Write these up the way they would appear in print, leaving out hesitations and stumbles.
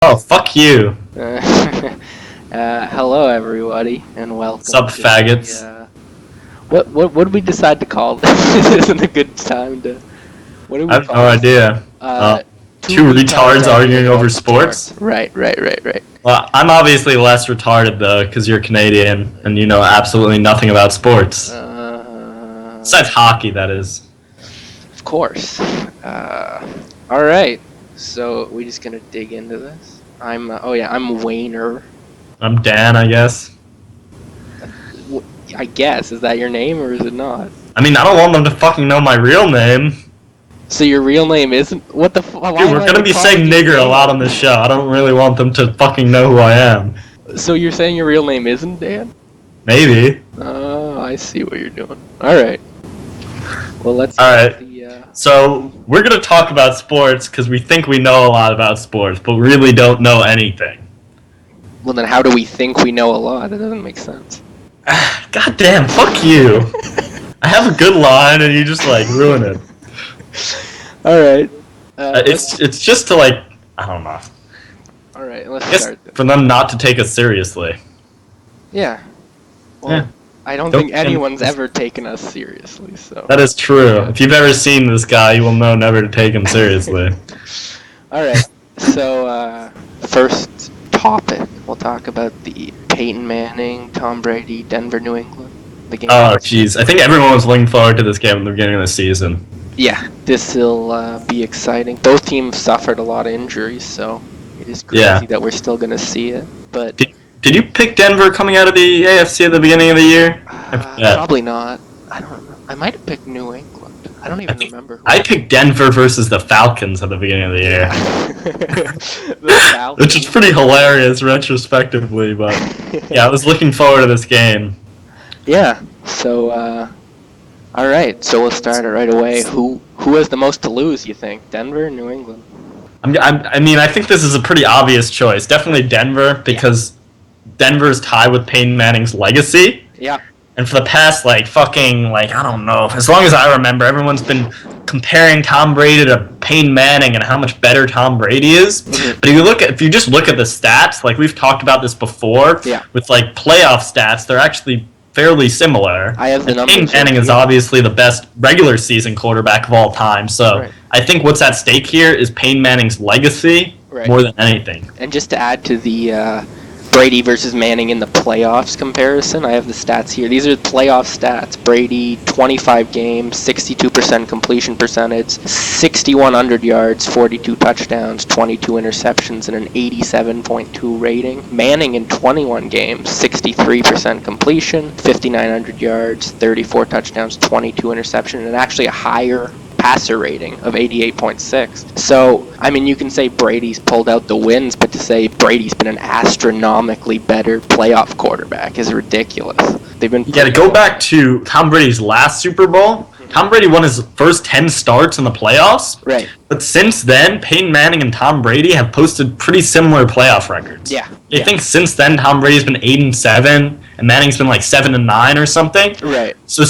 Oh, fuck you. Hello, everybody, and welcome. What's up, faggots? What did we decide to call this? This isn't a good time to. What do we I have call no this? idea. Two retards arguing over sports? Right. Well, I'm obviously less retarded, though, because you're Canadian, and you know absolutely nothing about sports. Besides hockey, that is. Of course. All right. So we just gonna dig into this. I'm Wayner. I'm Dan, I guess. I guess, is that your name or is it not? I mean, I don't want them to fucking know my real name. So your real name isn't what the? Dude, we're gonna be saying nigger a lot on this show. I don't really want them to fucking know who I am. So you're saying your real name isn't Dan? Maybe. Oh, I see what you're doing. All right. Well, let's. All right. So we're gonna talk about sports because we think we know a lot about sports, but we really don't know anything. Well, then how do we think we know a lot? That doesn't make sense. God damn, fuck you. I have a good line and you just like ruin it. All right. It's just to like, I don't know. All right, let's start. For them not to take us seriously. Yeah. Well, yeah. I don't think anyone's ever taken us seriously. So. That is true. Yeah. If you've ever seen this guy, you will know never to take him seriously. All right. So first topic, we'll talk about the Peyton Manning, Tom Brady, Denver, New England. The game. Oh, jeez. I think everyone was looking forward to this game at the beginning of the season. Yeah, this will be exciting. Both teams suffered a lot of injuries, so it is crazy that we're still going to see it. But Did you pick Denver coming out of the AFC at the beginning of the year? Probably not. I don't know. I might have picked New England. I don't even remember. I picked Denver versus the Falcons at the beginning of the year. Which is pretty hilarious retrospectively, but yeah, I was looking forward to this game. Yeah, so, all right, so we'll start it right away. Who has the most to lose, you think? Denver or New England? I think this is a pretty obvious choice. Definitely Denver, because Denver's tied with Peyton Manning's legacy. Yeah. And for the past, I don't know, as long as I remember, everyone's been comparing Tom Brady to Peyton Manning and how much better Tom Brady is. But if you just look at the stats, like we've talked about this before, with playoff stats, they're actually fairly similar. I have the numbers. Peyton Manning is obviously the best regular season quarterback of all time. So I think what's at stake here is Peyton Manning's legacy more than anything. And just to add to the Brady versus Manning in the playoffs comparison, I have the stats here. These are the playoff stats. Brady, 25 games, 62% completion percentage, 6,100 yards, 42 touchdowns, 22 interceptions, and an 87.2 rating. Manning in 21 games, 63% completion, 5,900 yards, 34 touchdowns, 22 interceptions, and actually a higher passer rating of 88.6. So, you can say Brady's pulled out the wins, but to say Brady's been an astronomically better playoff quarterback is ridiculous. They've been. Yeah, to go back to Tom Brady's last Super Bowl, Tom Brady won his first 10 starts in the playoffs. Right. But since then, Peyton Manning and Tom Brady have posted pretty similar playoff records. Yeah. I think since then, Tom Brady's been 8-7, and Manning's been 7-9 or something. Right. So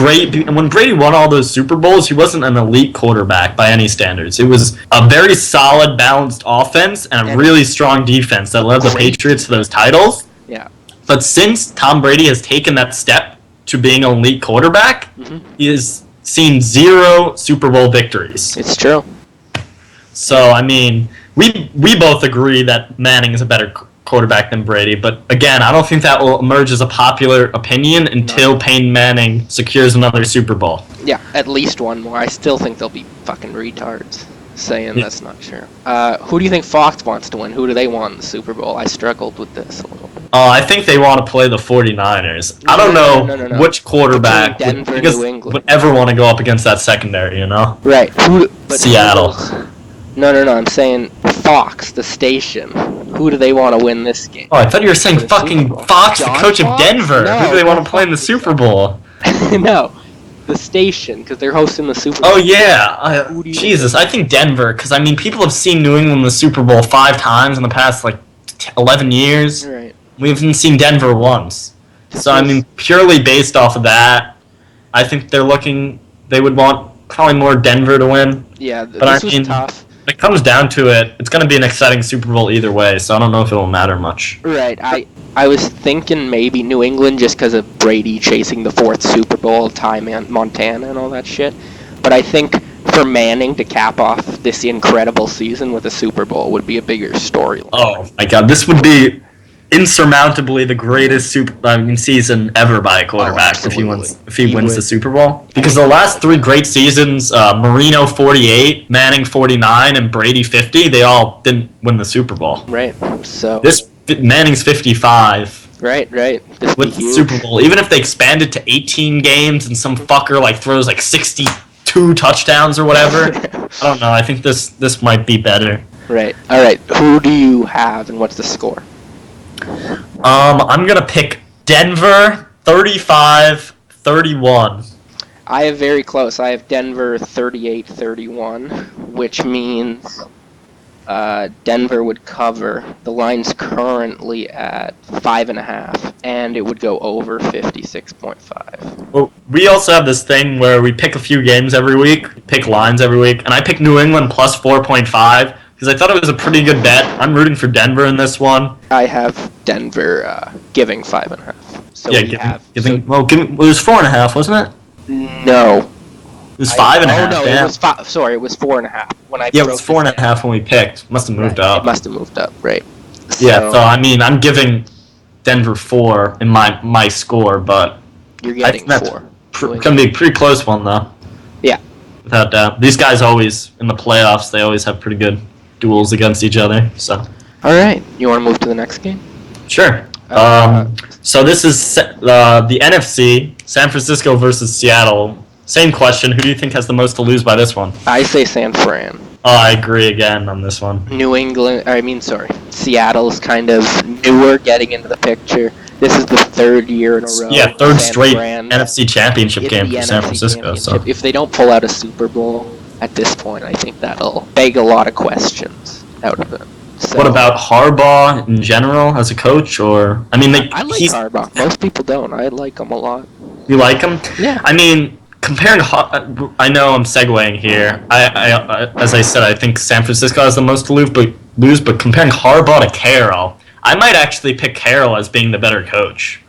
when Brady won all those Super Bowls, he wasn't an elite quarterback by any standards. It was a very solid, balanced offense and a really strong defense that led the Patriots to those titles. Yeah. But since Tom Brady has taken that step to being an elite quarterback, he has seen 0 Super Bowl victories. It's true. So, we both agree that Manning is a better quarterback than Brady, but again, I don't think that will emerge as a popular opinion until Peyton Manning secures another Super Bowl. Yeah, at least one more. I still think they'll be fucking retards saying that's not true. Who do you think Fox wants to win? Who do they want in the Super Bowl? I struggled with this a little bit. I think they want to play the 49ers. I don't know which quarterback would ever want to go up against that secondary, you know? Right. Seattle. No, I'm saying Fox, the station. Who do they want to win this game? Oh, I thought you were saying fucking Fox, the coach of Denver. Who do they want to play in the Super Bowl? No, the station, because they're hosting the Super Bowl. Oh, yeah. Jesus, I think Denver, because, people have seen New England in the Super Bowl 5 times in the past, 11 years. Right. We haven't seen Denver once. So, purely based off of that, I think they would want probably more Denver to win. Yeah, this was tough. it comes down to it, it's going to be an exciting Super Bowl either way, so I don't know if it'll matter much. Right. I was thinking maybe New England just because of Brady chasing the 4th Super Bowl, Montana, and all that shit. But I think for Manning to cap off this incredible season with a Super Bowl would be a bigger storyline. Oh my God, this would be insurmountably the greatest season ever by a quarterback if he wins the Super Bowl. Because the last 3 great seasons, Marino 48, Manning 49, and Brady 50, they all didn't win the Super Bowl. Right. So Manning's 55. Right. This With the Super Bowl, even if they expand it to 18 games and some fucker throws 62 touchdowns or whatever, I don't know. I think this might be better. Right. All right. Who do you have and what's the score? I'm gonna pick Denver 35-31. I have very close. I have Denver 38-31, which means Denver would cover. The line's currently at 5.5, and it would go over 56.5. Well, we also have this thing where we pick a few games every week, pick lines every week, and I picked New England plus 4.5 because I thought it was a pretty good bet. I'm rooting for Denver in this one. I have Denver giving 5.5. So yeah, it was 4.5, wasn't it? No. It was 5.5. Oh no, it was 5. Sorry, it was 4.5 when I. Yeah, it was 4.5 when we picked. Must have moved up. It must have moved up, right? Yeah, so I'm giving Denver 4 in my score, but you're getting 4. It's gonna be a pretty close one though. Yeah. Without doubt, these guys always in the playoffs. They always have pretty good duels against each other. So. All right, you want to move to the next game? Sure. So this is the NFC, San Francisco versus Seattle. Same question. Who do you think has the most to lose by this one? I say San Fran. Oh, I agree again on this one. Seattle's kind of newer, getting into the picture. This is the 3rd year in a row. Yeah, third straight NFC Championship game for San Francisco. So if they don't pull out a Super Bowl at this point, I think that'll beg a lot of questions out of them. So, what about Harbaugh in general as a coach? Or I like Harbaugh. Most people don't. I like him a lot. You like him? Yeah. I mean, comparing, I know I'm segueing here. I as I said, I think San Francisco has the most to lose, but comparing Harbaugh to Carroll, I might actually pick Carroll as being the better coach.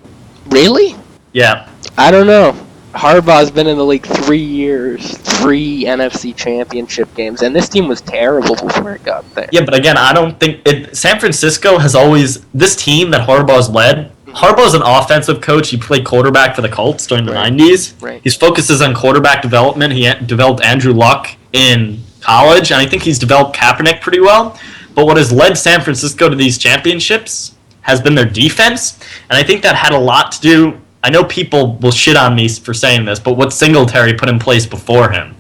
Really? Yeah. I don't know. Harbaugh's been in the league 3 years, 3 NFC Championship games, and this team was terrible before it got there. Yeah, but again, I don't think San Francisco has always this team that Harbaugh's led. Harbaugh's an offensive coach. He played quarterback for the Colts during the 90s. Right. His focus is on quarterback development. He developed Andrew Luck in college, and I think he's developed Kaepernick pretty well. But what has led San Francisco to these championships has been their defense, and I think that had a lot to do. I know people will shit on me for saying this, but what Singletary put in place before him.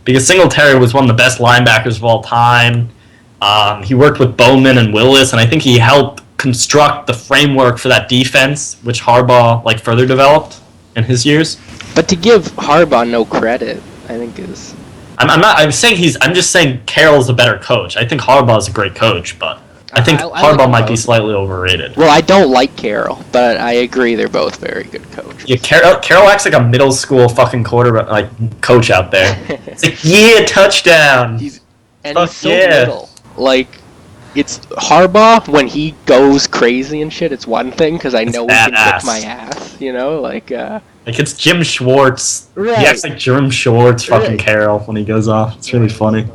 Because Singletary was one of the best linebackers of all time. He worked with Bowman and Willis, and I think he helped construct the framework for that defense, which Harbaugh further developed in his years. But to give Harbaugh no credit, I think is... I'm just saying Carroll's a better coach. I think Harbaugh's a great coach, but I think Harbaugh might be slightly overrated. Well, I don't like Carroll, but I agree they're both very good coaches. Yeah, Carroll acts like a middle school fucking quarterback, coach out there. It's yeah, touchdown. He's so middle. It's Harbaugh when he goes crazy and shit. It's one thing because I know he can kick my ass. It's Jim Schwartz. Right. He acts like Jim Schwartz, fucking Carroll when he goes off. It's really funny.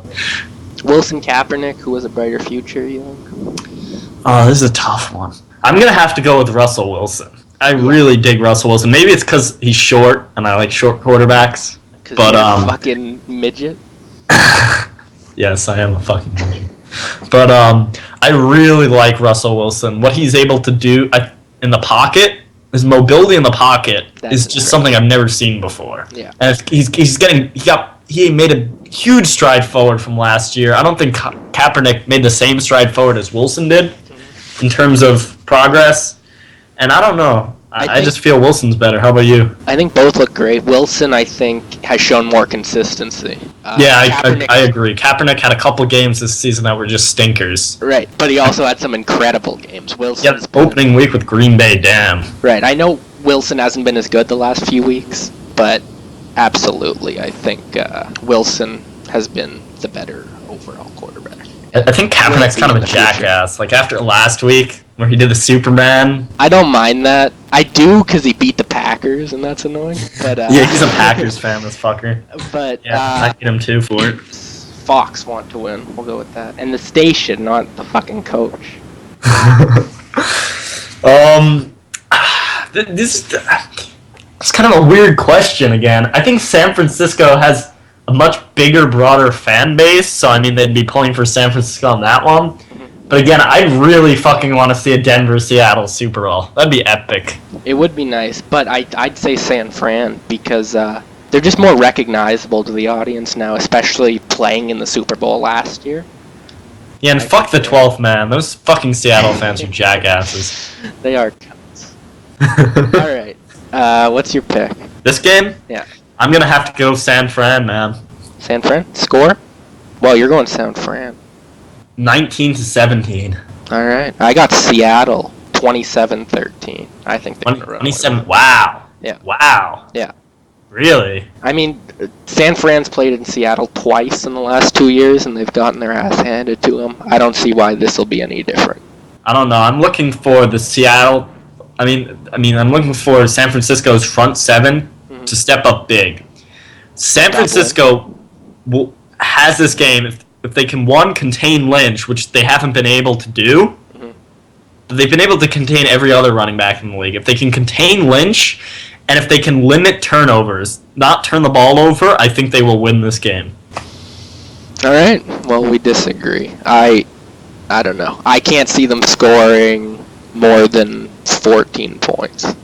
Wilson Kaepernick, who has a brighter future, you think? Oh, this is a tough one. I'm going to have to go with Russell Wilson. I really dig Russell Wilson. Maybe it's because he's short, and I like short quarterbacks. But you're a fucking midget? Yes, I am a fucking midget. But I really like Russell Wilson. What he's able to do in the pocket, his mobility in the pocket is just something I've never seen before. Yeah. And he made a huge stride forward from last year. I don't think Kaepernick made the same stride forward as Wilson did in terms of progress. And I don't know. I just feel Wilson's better. How about you? I think both look great. Wilson, I think, has shown more consistency. I agree. Kaepernick had a couple games this season that were just stinkers. Right, but he also had some incredible games. Wilson's opening week with Green Bay, damn. Right, I know Wilson hasn't been as good the last few weeks, but absolutely, I think Wilson has been the better overall quarterback. I think Kaepernick's kind of a jackass. Like, after last week, where he did the Superman. I don't mind that. I do, because he beat the Packers, and that's annoying. But yeah, he's a Packers fan, this fucker. But, yeah, I hate him too for it. Fox want to win. We'll go with that. And the station, not the fucking coach. It's kind of a weird question again. I think San Francisco has a much bigger, broader fan base, so I mean they'd be pulling for San Francisco on that one. But again, I really fucking want to see a Denver-Seattle Super Bowl. That'd be epic. It would be nice, but I'd say San Fran because they're just more recognizable to the audience now, especially playing in the Super Bowl last year. Yeah, and fuck the 12th man. Those fucking Seattle fans are jackasses. They are cunts. All right. What's your pick? This game? Yeah. I'm going to have to go San Fran, man. San Fran? Score? Well, you're going San Fran. 19-17. All right. I got Seattle 27-13. I think they're going to run 27. Wow. Yeah. Wow. Yeah. Really? I mean, San Fran's played in Seattle twice in the last 2 years, and they've gotten their ass handed to them. I don't see why this will be any different. I don't know. I'm looking for the Seattle... I'm looking for San Francisco's front seven to step up big. San Francisco has this game if they can, one, contain Lynch, which they haven't been able to do. They've been able to contain every other running back in the league. If they can contain Lynch, and if they can limit turnovers, not turn the ball over, I think they will win this game. All right. Well, we disagree. I don't know. I can't see them scoring more than 14 points.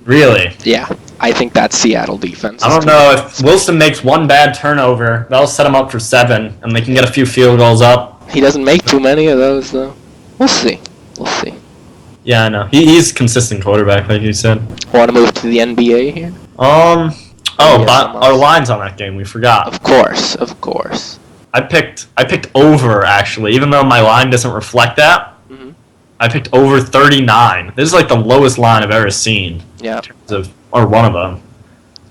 Really? Yeah. I think that Seattle defense. I don't know. If Wilson makes one bad turnover, that'll set him up for 7, and they can get a few field goals up. He doesn't make too many of those, though. We'll see. We'll see. Yeah, I know. He's a consistent quarterback, like you said. Want to move to the NBA here? Our line's on that game. We forgot. Of course. I picked over, actually, even though my line doesn't reflect that. I picked over 39. This is like the lowest line I've ever seen. Yeah. Or one of them.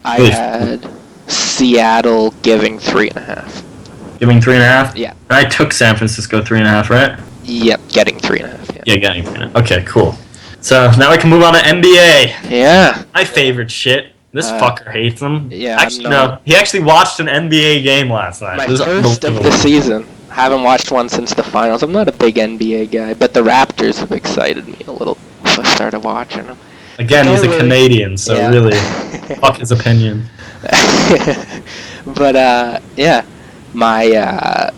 I had Seattle giving 3.5. Giving 3.5? Yeah. And I took San Francisco 3.5, right? Yep, getting 3.5. Yeah, getting 3.5. Okay, cool. So now we can move on to NBA. Yeah. My favorite shit. This fucker hates them. Yeah. Actually, no. He actually watched an NBA game last night. My first of the season. Haven't watched one since the finals. I'm not a big NBA guy, but the Raptors have excited me a little. So I started watching them. Again, he's a Canadian, so really, fuck his opinion. But, yeah. My,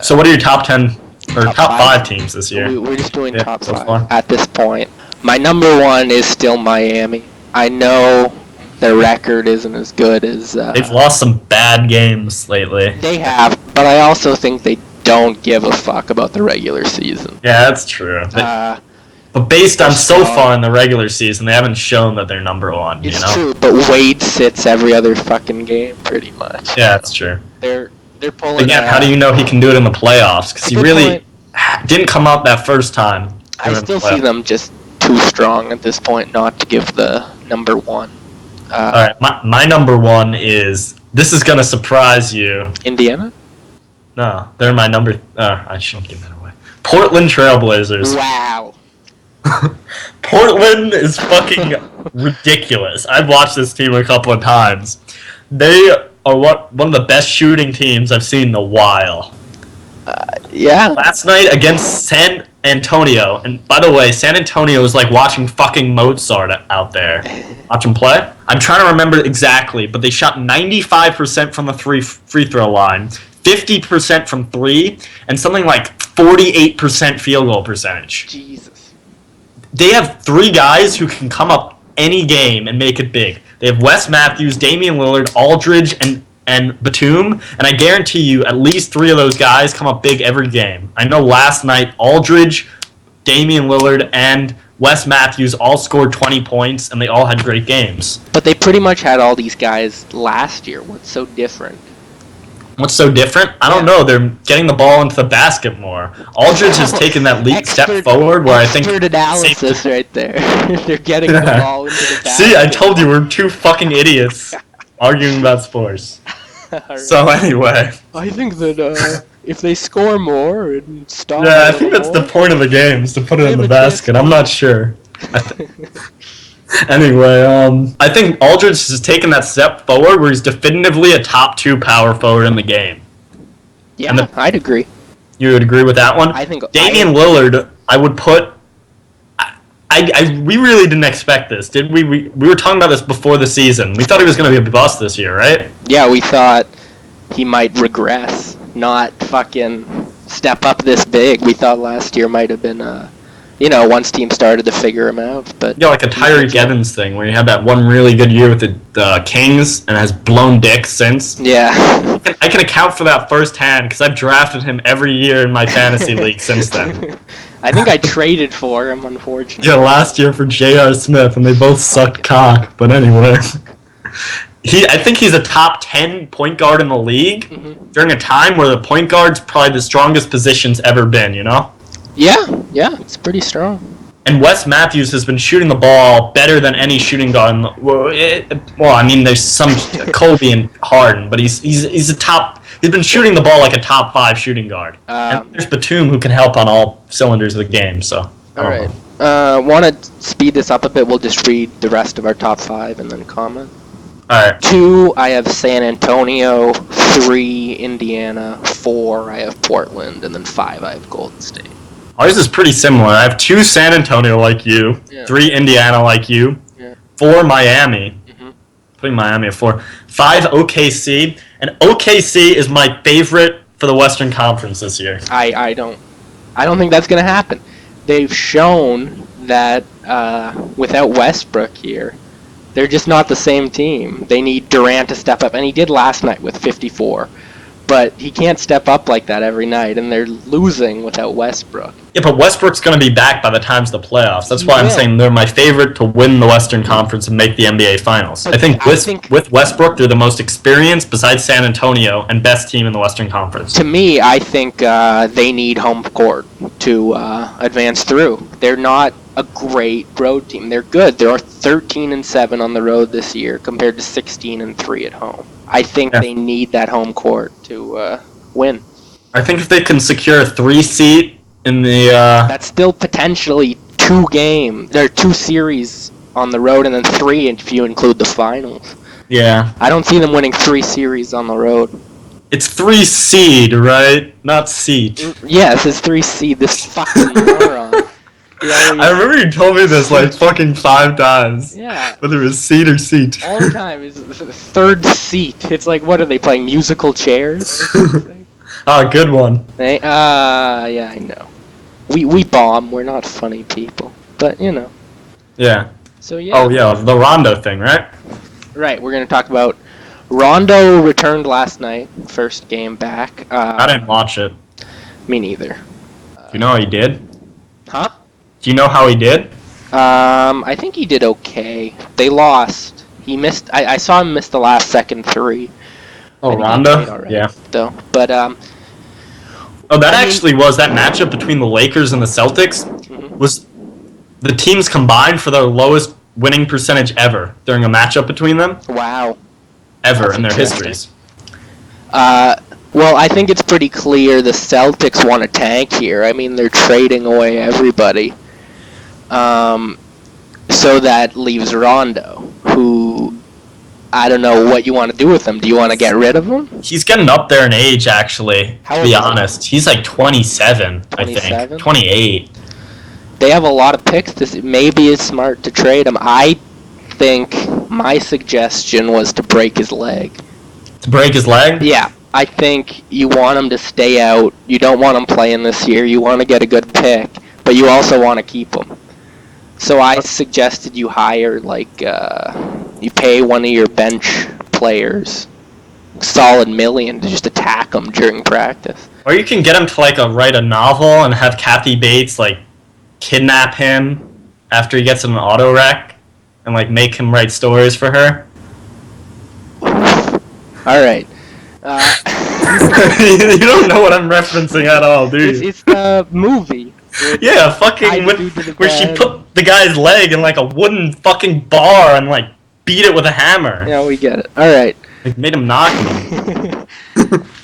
So what are your top 10, or top 5 teams this year? We're just doing top so 5 far. at this point. My number 1 is still Miami. I know their record isn't as good as... They've lost some bad games lately. They have, but I also think they don't give a fuck about the regular season. Yeah, that's true. But based on so far in the regular season, they haven't shown that they're number 1, you know? It's true, but Wade sits every other fucking game, pretty much. Yeah, that's true. They're pulling... Again, how do you know he can do it in the playoffs? Because he really didn't come up that first time. I still see them just too strong at this point not to give the number 1. Alright, my number 1 is... This is going to surprise you. Indiana? No, they're my number... I shouldn't give that away. Portland Trailblazers. Wow. Portland is fucking ridiculous. I've watched this team a couple of times. They are one of the best shooting teams I've seen in a while. Yeah. Last night against San Antonio, and by the way, San Antonio is like watching fucking Mozart out there. Watch them play. I'm trying to remember exactly, but they shot 95% from the free throw line, 50% from 3, and something like 48% field goal percentage. Jesus. They have 3 guys who can come up any game and make it big. They have Wes Matthews, Damian Lillard, Aldridge, and Batum, and I guarantee you at least 3 of those guys come up big every game. I know last night Aldridge, Damian Lillard, and Wes Matthews all scored 20 points, and they all had great games. But they pretty much had all these guys last year. What's so different? What's so different? I don't know. They're getting the ball into the basket more. Aldridge has taken that leap step forward where I think... Expert analysis right there. They're getting the ball into the basket. See, I told you we're 2 fucking idiots arguing about sports. Right. So anyway. I think that if they score more and stop. Yeah, I think that's the point of the game, is to put it in the basket. I'm not sure. Anyway, I think Aldridge has taken that step forward where he's definitively a top 2 power forward in the game. Yeah, I'd agree. You would agree with that one? I think Damian Lillard, I would put. We really didn't expect this, did we? We were talking about this before the season. We thought he was going to be a bust this year, right? Yeah, we thought he might regress, not fucking step up this big. We thought last year might have been, once teams started to figure him out. But yeah, like a Tyreek Evans thing, where he had that one really good year with the Kings and has blown dick since. Yeah. I can account for that firsthand because I've drafted him every year in my fantasy league since then. I think I traded for him, unfortunately. Yeah, last year for J.R. Smith, and they both sucked cock. But anyway, I think he's a top 10 point guard in the league during a time where the point guard's probably the strongest position's ever been, you know? Yeah, it's pretty strong. And Wes Matthews has been shooting the ball better than any shooting guard. There's some Kobe and Harden, but he's a top. He's been shooting the ball like a top 5 shooting guard. And there's Batum who can help on all cylinders of the game. So. All right. Want to speed this up a bit? We'll just read the rest of our top 5 and then comment. All right. 2, I have San Antonio. 3, Indiana. 4, I have Portland, and then 5, I have Golden State. Ours is pretty similar. I have 2 San Antonio like you, 3 Indiana like you, 4 Miami, putting Miami at 4, 5 OKC, and OKC is my favorite for the Western Conference this year. I don't think that's gonna happen. They've shown that without Westbrook here, they're just not the same team. They need Durant to step up, and he did last night with 54. But he can't step up like that every night, and they're losing without Westbrook. Yeah, but Westbrook's going to be back by the time of the playoffs. That's why I'm saying they're my favorite to win the Western Conference and make the NBA Finals. I think with Westbrook, they're the most experienced, besides San Antonio, and best team in the Western Conference. To me, I think they need home court to advance through. They're not a great road team. They're good. They're 13-7 on the road this year compared to 16-3 at home. I think they need that home court to win. I think if they can secure a 3 seed in the... That's still potentially 2 games. There are 2 series on the road and then 3 if you include the finals. Yeah. I don't see them winning 3 series on the road. It's 3 seed, right? Not seat. Yes, it's 3 seed. This fucking moron. I remember you told me this like fucking 5 times. Yeah. Whether it was seat or seat. All the time. It's the 3rd seat. It's like, what are they playing? Musical chairs? Good one. Yeah, I know. We bomb. We're not funny people. But, Yeah. So, yeah. Oh, yeah, the Rondo thing, right? Right, we're going to talk about Rondo returned last night. First game back. I didn't watch it. Me neither. Do you know how he did? Huh? Do you know how he did? I think he did okay. They lost. He missed. I saw him miss the last second 3. Oh, Rondo? Yeah. Though, but actually was that matchup between the Lakers and the Celtics was the teams combined for their lowest winning percentage ever during a matchup between them. Wow. Ever in their histories. Well, I think it's pretty clear the Celtics want to tank here. I mean, they're trading away everybody. So that leaves Rondo, who I don't know what you want to do with him. Do you want to get rid of him? He's getting up there in age, actually, to be honest. He's like 27, I think. 28. They have a lot of picks. Maybe it's smart to trade him. I think my suggestion was to break his leg. To break his leg? Yeah. I think you want him to stay out. You don't want him playing this year. You want to get a good pick, but you also want to keep him. So I suggested you hire, you pay one of your bench players solid $1 million to just attack him during practice. Or you can get him to, write a novel and have Kathy Bates, kidnap him after he gets in an auto wreck and, make him write stories for her. All right. You don't know what I'm referencing at all, do you? It's the movie. Yeah, where she put the guy's leg in a wooden fucking bar and beat it with a hammer. Yeah, we get it. All right. Made him knock him.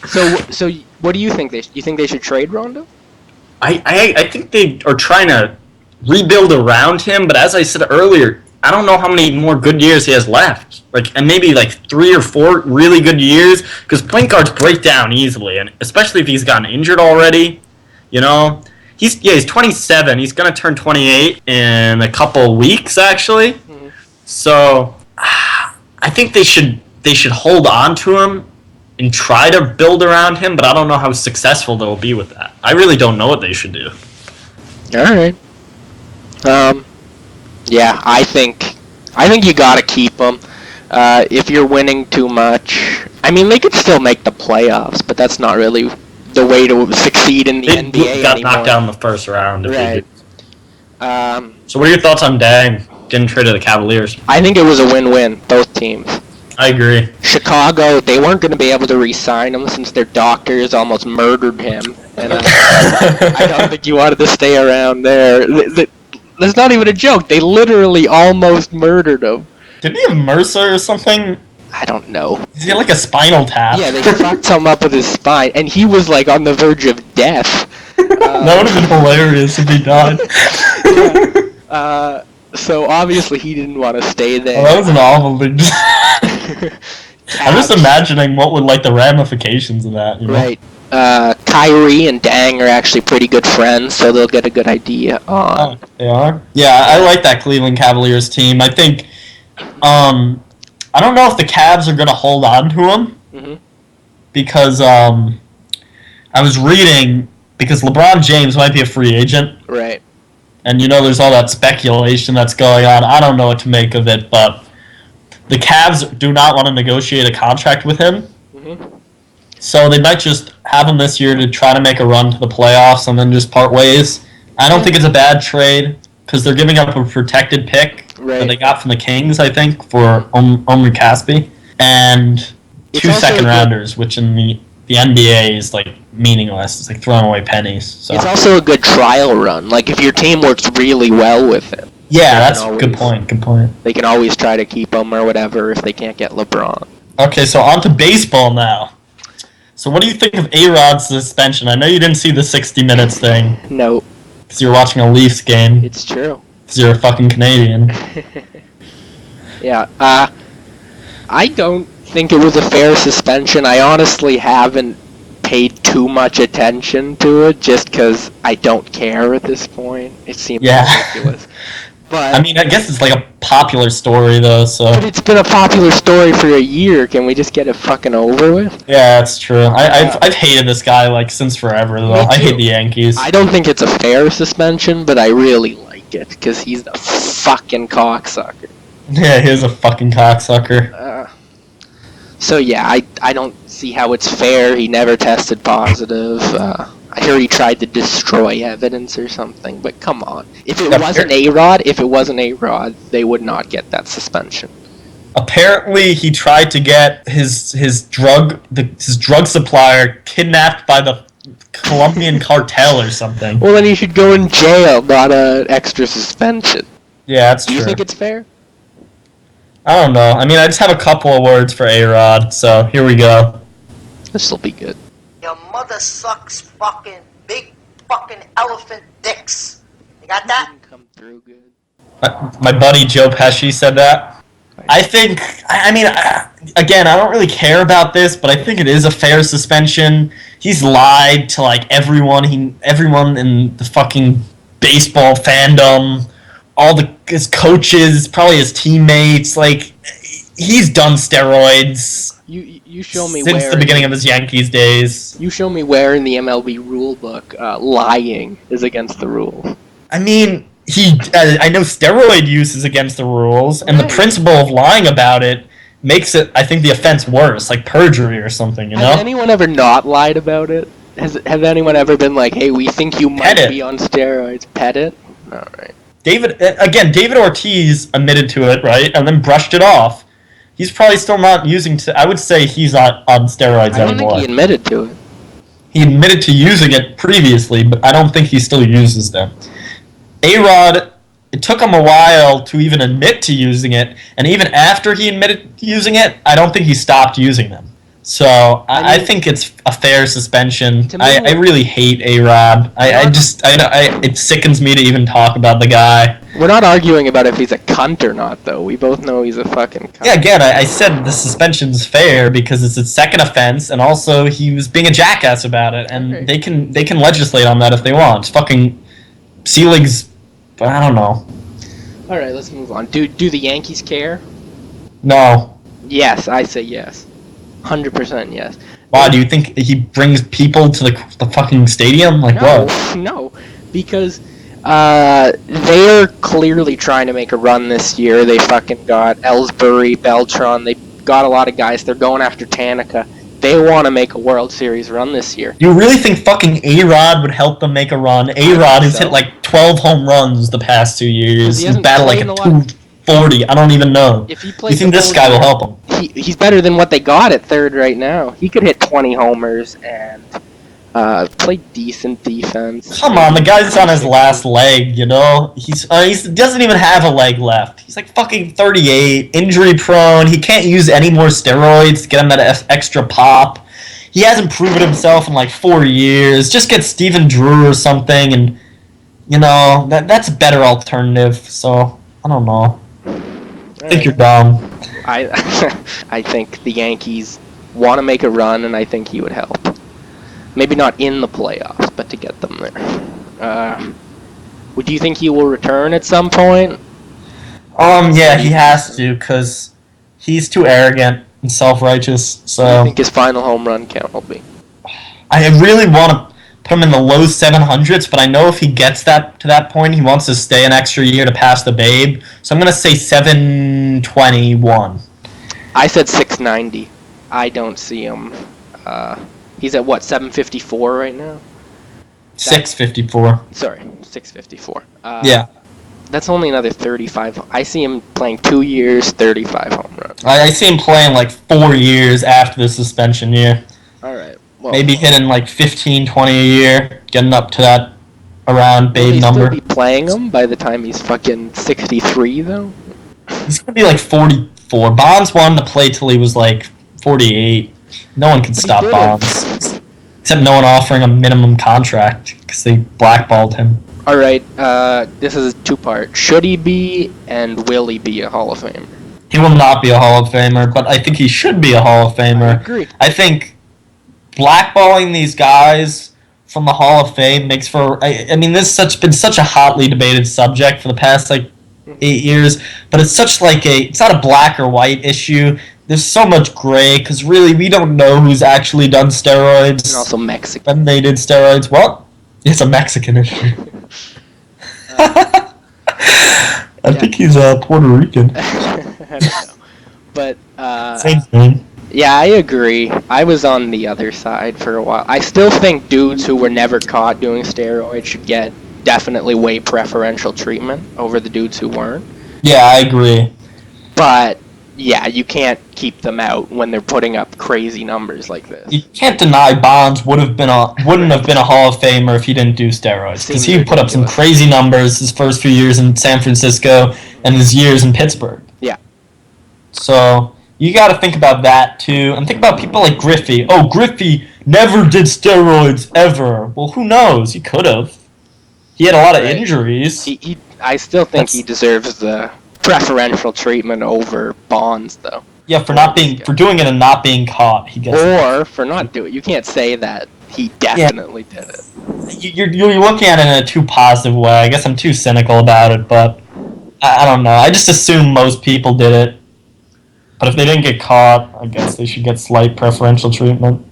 So What do you think? You think they should trade Rondo? I think they are trying to rebuild around him, but as I said earlier, I don't know how many more good years he has left. And maybe 3 or 4 really good years, because point guards break down easily, and especially if he's gotten injured already. He's 27. He's gonna turn 28 in a couple weeks, actually. Mm-hmm. So I think they should hold on to him and try to build around him, but I don't know how successful they'll be with that. I really don't know what they should do. All right. Yeah, I think you gotta keep him. If you're winning too much, I mean, they could still make the playoffs, but that's not really the way to succeed in the NBA They got anymore. knocked out in the first round. Right. So what are your thoughts on Dang getting traded to the Cavaliers? I think it was a win-win, both teams. I agree. Chicago, they weren't going to be able to re-sign him since their doctors almost murdered him. And I don't think you wanted to stay around there. That's not even a joke. They literally almost murdered him. Didn't he have Mercer or something? I don't know. Is he a spinal tap? Yeah, they fucked him up with his spine, and he was on the verge of death. That would have been hilarious if he died. Yeah. So obviously he didn't want to stay there. Well, that was an awful thing. I'm just imagining what would the ramifications of that. Right. Kyrie and Dang are actually pretty good friends, so they'll get a good idea on. Oh, they are? Yeah, I like that Cleveland Cavaliers team. I think, I don't know if the Cavs are going to hold on to him, mm-hmm. because I was reading, because LeBron James might be a free agent. Right. And there's all that speculation that's going on. I don't know what to make of it, but the Cavs do not want to negotiate a contract with him. Mm-hmm. So they might just have him this year to try to make a run to the playoffs and then just part ways. I don't think it's a bad trade because they're giving up a protected pick that they got from the Kings, I think, for Omri Caspi. And 2 second-rounders, which in the NBA is meaningless. It's throwing away pennies. So. It's also a good trial run. If your team works really well with him. Yeah, that's a good point. Good point. They can always try to keep him or whatever if they can't get LeBron. Okay, so on to baseball now. So what do you think of A-Rod's suspension? I know you didn't see the 60 Minutes thing. No. Because you were watching a Leafs game. It's true. Because you're a fucking Canadian. Yeah. I don't think it was a fair suspension. I honestly haven't paid too much attention to it just because I don't care at this point. It seems ridiculous. But I mean, I guess it's a popular story though, so. But it's been a popular story for a year. Can we just get it fucking over with? Yeah, that's true. I've hated this guy I forever though. I hate the Yankees. I don't think it's a fair suspension, but I really like it because he's the fucking cocksucker. Yeah, he is a fucking cocksucker. So yeah, I don't see how it's fair. He never tested positive. I hear he tried to destroy evidence or something, but come on. If it wasn't A-Rod, they would not get that suspension. Apparently, he tried to get his drug supplier kidnapped by the Colombian cartel or something. Well, then he should go in jail, not an extra suspension. Yeah, that's true. Do you think it's fair? I don't know. I mean, I just have a couple of words for A-Rod, so here we go. This'll be good. Your mother sucks fucking big fucking elephant dicks. You got that? Didn't come through good. My buddy Joe Pesci said that. I think, again, I don't really care about this, but I think it is a fair suspension. He's lied to everyone in the fucking baseball fandom, his coaches, probably his teammates. He's done steroids. You show me since the beginning of his Yankees days. You show me where in the MLB rulebook lying is against the rules. I mean, I know steroid use is against the rules, and the principle of lying about it makes it, I think, the offense worse, like perjury or something. Has anyone ever not lied about it? Has anyone ever been like, "Hey, we think you might be on steroids"? Pet it. All right. David Ortiz admitted to it, right, and then brushed it off. He's probably still not using. I would say he's not on steroids anymore. I don't think he admitted to it. He admitted to using it previously, but I don't think he still uses them. A-Rod, it took him a while to even admit to using it, and even after he admitted to using it, I don't think he stopped using them. So I mean, think it's a fair suspension. To me, I really hate A-Rod. It sickens me to even talk about the guy. we're not arguing about if he's a cunt or not, though. We both know he's a fucking cunt. Yeah, again, I said the suspension's fair because it's a second offense, and also he was being a jackass about it, and Okay. they can legislate on that if they want. It's fucking Selig's, but I don't know. All right, let's move on. Do the Yankees care? No. Yes, I say yes. 100% yes. Why do you think he brings people to the fucking stadium? Like No, what? no, because they're clearly trying to make a run this year. They fucking got Ellsbury, Beltran. They got a lot of guys. They're going after Tanaka. They want to make a World Series run this year. You really think fucking A-Rod would help them make a run? A-Rod has hit like 12 home runs the past 2 years. He He's hasn't batted like played a in a lot. 240. I don't even know. If he You plays think the this whole guy will year, help him? he's better than what they got at third right now. He could hit 20 homers and play decent defense. Come on, the guy's on his last leg, you know? He doesn't even have a leg left. He's like fucking 38, injury prone. He can't use any more steroids to get him that extra pop. He hasn't proven himself in like 4 years. Just get Steven Drew or something, and, you know, that's a better alternative. So, I don't know. I think you're dumb. I think the Yankees want to make a run, and I think he would help. Maybe not in the playoffs, but to get them there. Would you think he will return at some point? Yeah, he has to, because he's too arrogant and self-righteous. What do you So think his final home run count will be? I really want to put him in the low 700s, but I know if he gets to that point, he wants to stay an extra year to pass the Babe. So I'm going to say 721. I said 690. I don't see him. He's at what, 754 right now? 654. Sorry, 654. Yeah. That's only another 35. I see him playing 2 years, 35 home runs. I see him playing like 4 years after the suspension year. All right. Well, Maybe hitting like 15, 20 a year, getting up to that around Babe will he number. still be playing him by the time he's fucking 63, though? He's going to be like 44. Bonds wanted to play till he was like 48. No one can stop did it. Bonds. Except no one offering a minimum contract because they blackballed him. All right. This is a two-part. Should he be and will he be a Hall of Famer? He will not be a Hall of Famer, but I think he should be a Hall of Famer. I agree. I think blackballing these guys from the Hall of Fame makes for... I mean, this has been such a hotly debated subject for the past, 8 years, but it's such it's not a black or white issue. There's so much gray, because really, we don't know who's actually done steroids. And also Mexican. When they did steroids. What? It's a Mexican issue. I think he's Puerto Rican. I don't know. But, Same thing. yeah, I agree. I was on the other side for a while. I still think dudes who were never caught doing steroids should get definitely way preferential treatment over the dudes who weren't. Yeah, I agree. But, yeah, you can't keep them out when they're putting up crazy numbers like this. You can't deny Bonds wouldn't have been a Hall of Famer if he didn't do steroids, because he put up some crazy numbers his first few years in San Francisco and his years in Pittsburgh. Yeah. So you got to think about that too, and think about people like Griffey. Oh, Griffey never did steroids ever. Well, who knows? He could have. He had a lot of Right. injuries. I still think That's- he deserves the preferential treatment over Bonds, though. Yeah, for doing it and not being caught, he gets. Or for not doing it. You can't say that he definitely did it. You're looking at it in a too positive way. I guess I'm too cynical about it, but I don't know. I just assume most people did it. But if they didn't get caught, I guess they should get slight preferential treatment.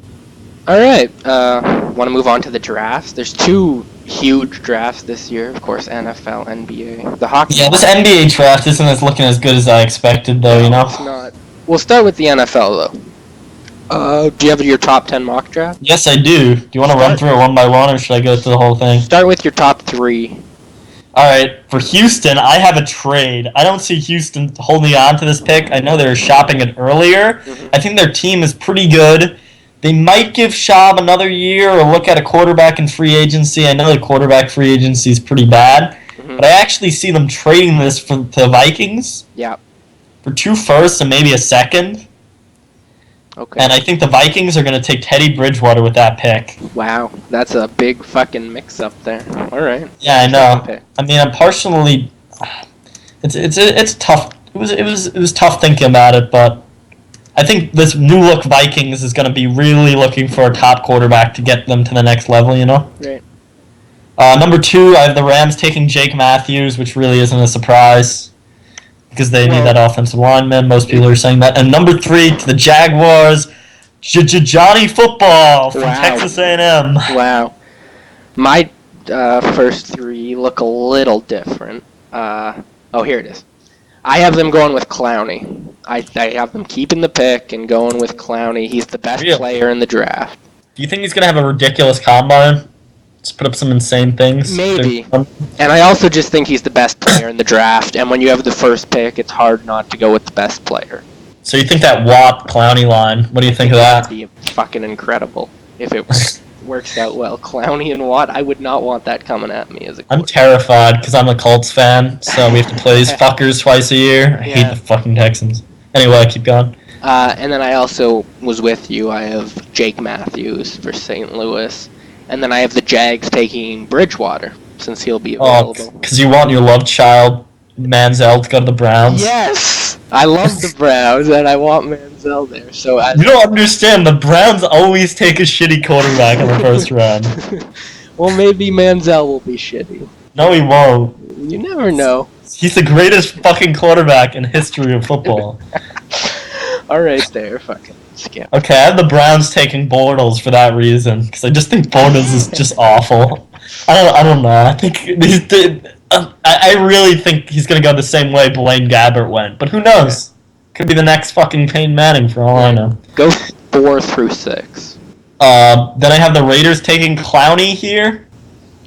All right. Want to move on to the drafts? There's two huge drafts this year, of course, NFL, NBA. The hockey. Yeah, this NBA draft isn't looking as good as I expected, though. You know. It's not. We'll start with the NFL though. Do you have your top 10 mock draft? Yes, I do. Do you want to run through it one by one, or should I go through the whole thing? Start with your top 3. All right, for Houston, I have a trade. I don't see Houston holding on to this pick. I know they were shopping it earlier. Mm-hmm. I think their team is pretty good. They might give Schaub another year or look at a quarterback in free agency. I know the quarterback free agency is pretty bad, but I actually see them trading this to the Vikings Yeah. for 2 firsts and maybe a second. Okay. And I think the Vikings are going to take Teddy Bridgewater with that pick. Wow, that's a big fucking mix-up there. All right. Yeah, I know. Pick. I mean, I'm partially. It's tough. It was tough thinking about it, but I think this new look Vikings is going to be really looking for a top quarterback to get them to the next level. You know. Right. Number 2, I have the Rams taking Jake Matthews, which really isn't a surprise because they need that offensive lineman. Most people are saying that. And number 3, to the Jaguars, Johnny Football from Texas A&M. Wow. My first 3 look a little different. Here it is. I have them going with Clowney. I have them keeping the pick and going with Clowney. He's the best player in the draft. Do you think he's going to have a ridiculous combine? Just put up some insane things? Maybe. And I also just think he's the best player in the draft. And when you have the first pick, it's hard not to go with the best player. So you think that Watt-Clowney line, what do you think of that? That'd be fucking incredible if it works out well. Clowney and Watt, I would not want that coming at me as a quarterback. I'm terrified because I'm a Colts fan, so we have to play these fuckers twice a year. I hate the fucking Texans. Anyway, keep going. And then I also was with you. I have Jake Matthews for St. Louis. And then I have the Jags taking Bridgewater, since he'll be available. Oh, because you want your love child, Manziel, to go to the Browns? Yes! I love the Browns, and I want Manziel there. So you don't understand. The Browns always take a shitty quarterback in the first round. Well, maybe Manziel will be shitty. No, he won't. You never know. He's the greatest fucking quarterback in history of football. All right, there, fucking Skip. Okay, I have the Browns taking Bortles for that reason, because I just think Bortles is just awful. I don't know. I think I really think he's gonna go the same way Blaine Gabbert went, but who knows? Could be the next fucking Peyton Manning for all I know. Go 4 through 6. Then I have the Raiders taking Clowney here.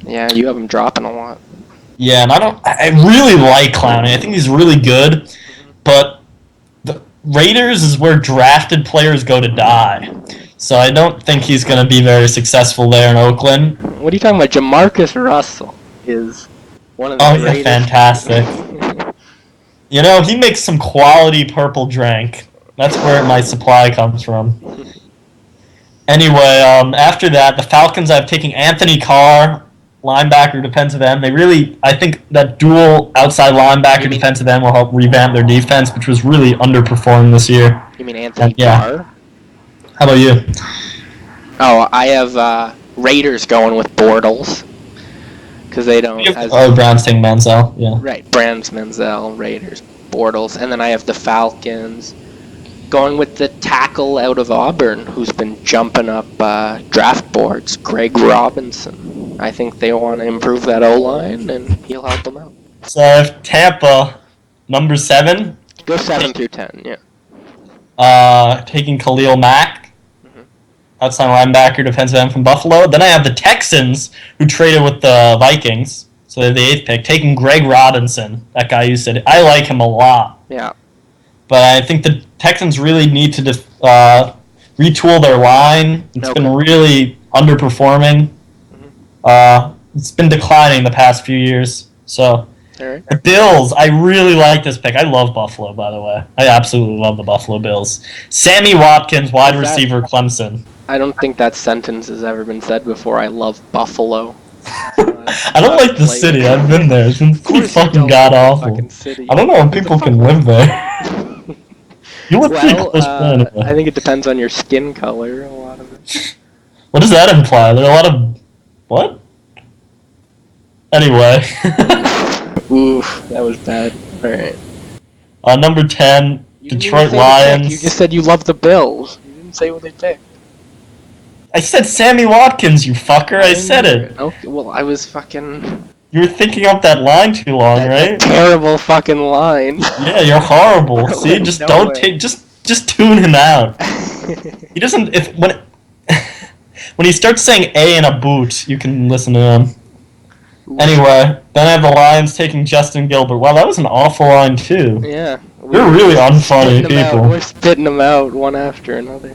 Yeah, you have him dropping a lot. Yeah, and I really like Clowney. I think he's really good, but the Raiders is where drafted players go to die. So I don't think he's going to be very successful there in Oakland. What are you talking about? Jamarcus Russell is one of the greatest. Fantastic. You know, he makes some quality purple drink. That's where my supply comes from. Anyway, after that, the Falcons, I've taken Anthony Carr, linebacker, defensive end. I think that dual outside linebacker, defensive end will help revamp their defense, which was really underperformed this year. You mean Anthony Carr? How about you? Oh, I have Raiders going with Bortles. Because they don't... Browns taking Manziel, yeah. Right, Browns, Manziel, Raiders, Bortles. And then I have the Falcons going with the tackle out of Auburn, who's been jumping up draft boards, Greg Robinson. I think they want to improve that O-line, and he'll help them out. So I have Tampa, number 7. Go 7 through 10, yeah. Taking Khalil Mack, outside linebacker, defensive end from Buffalo. Then I have the Texans, who traded with the Vikings, so they have the 8th pick, taking Greg Robinson, that guy you said. I like him a lot. Yeah. But I think the Texans really need to retool their line. It's been really underperforming. It's been declining the past few years. So right. The Bills, I really like this pick. I love Buffalo, by the way. I absolutely love the Buffalo Bills. Sammy Watkins, wide receiver, Clemson. I don't think that sentence has ever been said before. I love Buffalo. I don't like the city. I've been there. It's been pretty fucking god-awful. I don't know if people can live there. You look pretty close by. I think it depends on your skin color, a lot of it. What does that imply? There are a lot of... What? Anyway. Oof, that was bad. Alright. Number 10, Detroit Lions. You just said you love the Bills. You didn't say what they picked. I said Sammy Watkins, you fucker. I said it. Okay, well, I was fucking... You were thinking up that line too long, right? Terrible fucking line. Yeah, you're horrible. See, just just tune him out. He doesn't... When he starts saying A in a boot, you can listen to him. Anyway, then I have the Lions taking Justin Gilbert. Wow, that was an awful line, too. Yeah. You're really unfunny people. We're spitting them out one after another.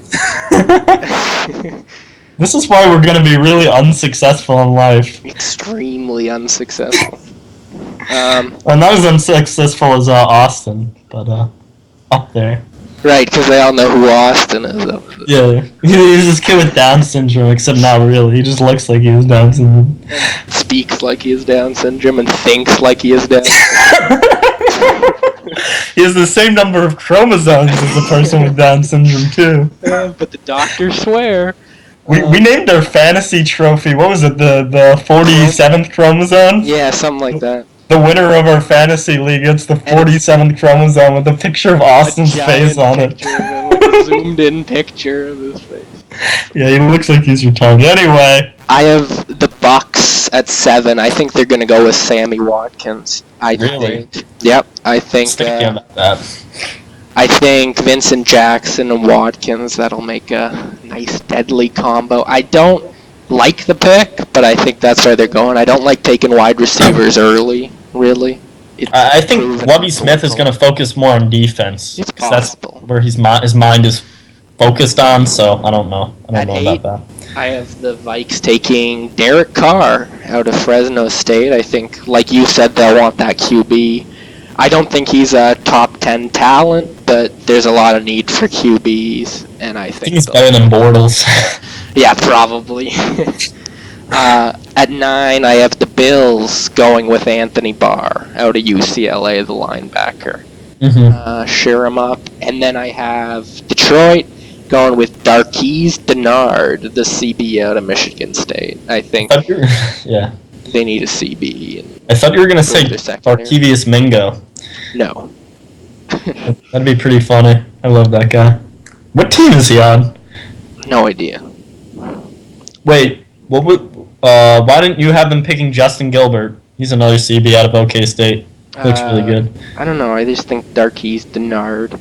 This is why we're going to be really unsuccessful in life. Extremely unsuccessful. Not as unsuccessful as Austin, but up there. Right, because they all know who Austin is. Yeah, he's this kid with Down syndrome, except not really. He just looks like he has Down syndrome. Speaks like he has Down syndrome and thinks like he has Down syndrome. He has the same number of chromosomes as a person with Down syndrome, too. But the doctors swear. We named our fantasy trophy, what was it, the 47th chromosome? Yeah, something like that. The winner of our fantasy league gets the 47th chromosome with a picture of Austin's face on it. Like a zoomed-in picture of his face. Yeah, he looks like he's retarded. Anyway. I have the Bucks at 7. I think they're going to go with Sammy Watkins. Really? Yep, I think... About that. I think Vincent Jackson and Watkins, that'll make a nice deadly combo. I don't like the pick, but I think that's where they're going. I don't like taking wide receivers early, really. I think Lovie Smith is going to focus more on defense. It's 'cause that's possible. where his mind is focused on, so I don't know. I At don't know 8, about that. I have the Vikes taking Derek Carr out of Fresno State. I think, like you said, they'll want that QB. I don't think he's a top 10 talent, but there's a lot of need for QBs, and I think he's better than Bortles. Yeah, probably. At 9, I have the Bills going with Anthony Barr out of UCLA, the linebacker. Share him up. And then I have Detroit going with Darqueze Dennard, the CB out of Michigan State. I think yeah. they need a CB. And I thought you were going to say secondary. Barkevius Mingo. No. That'd be pretty funny. I love that guy. What team is he on? No idea. Wait, what would? Why didn't you have them picking Justin Gilbert? He's another CB out of OK State. Looks really good. I don't know. I just think Darqueze Dennard.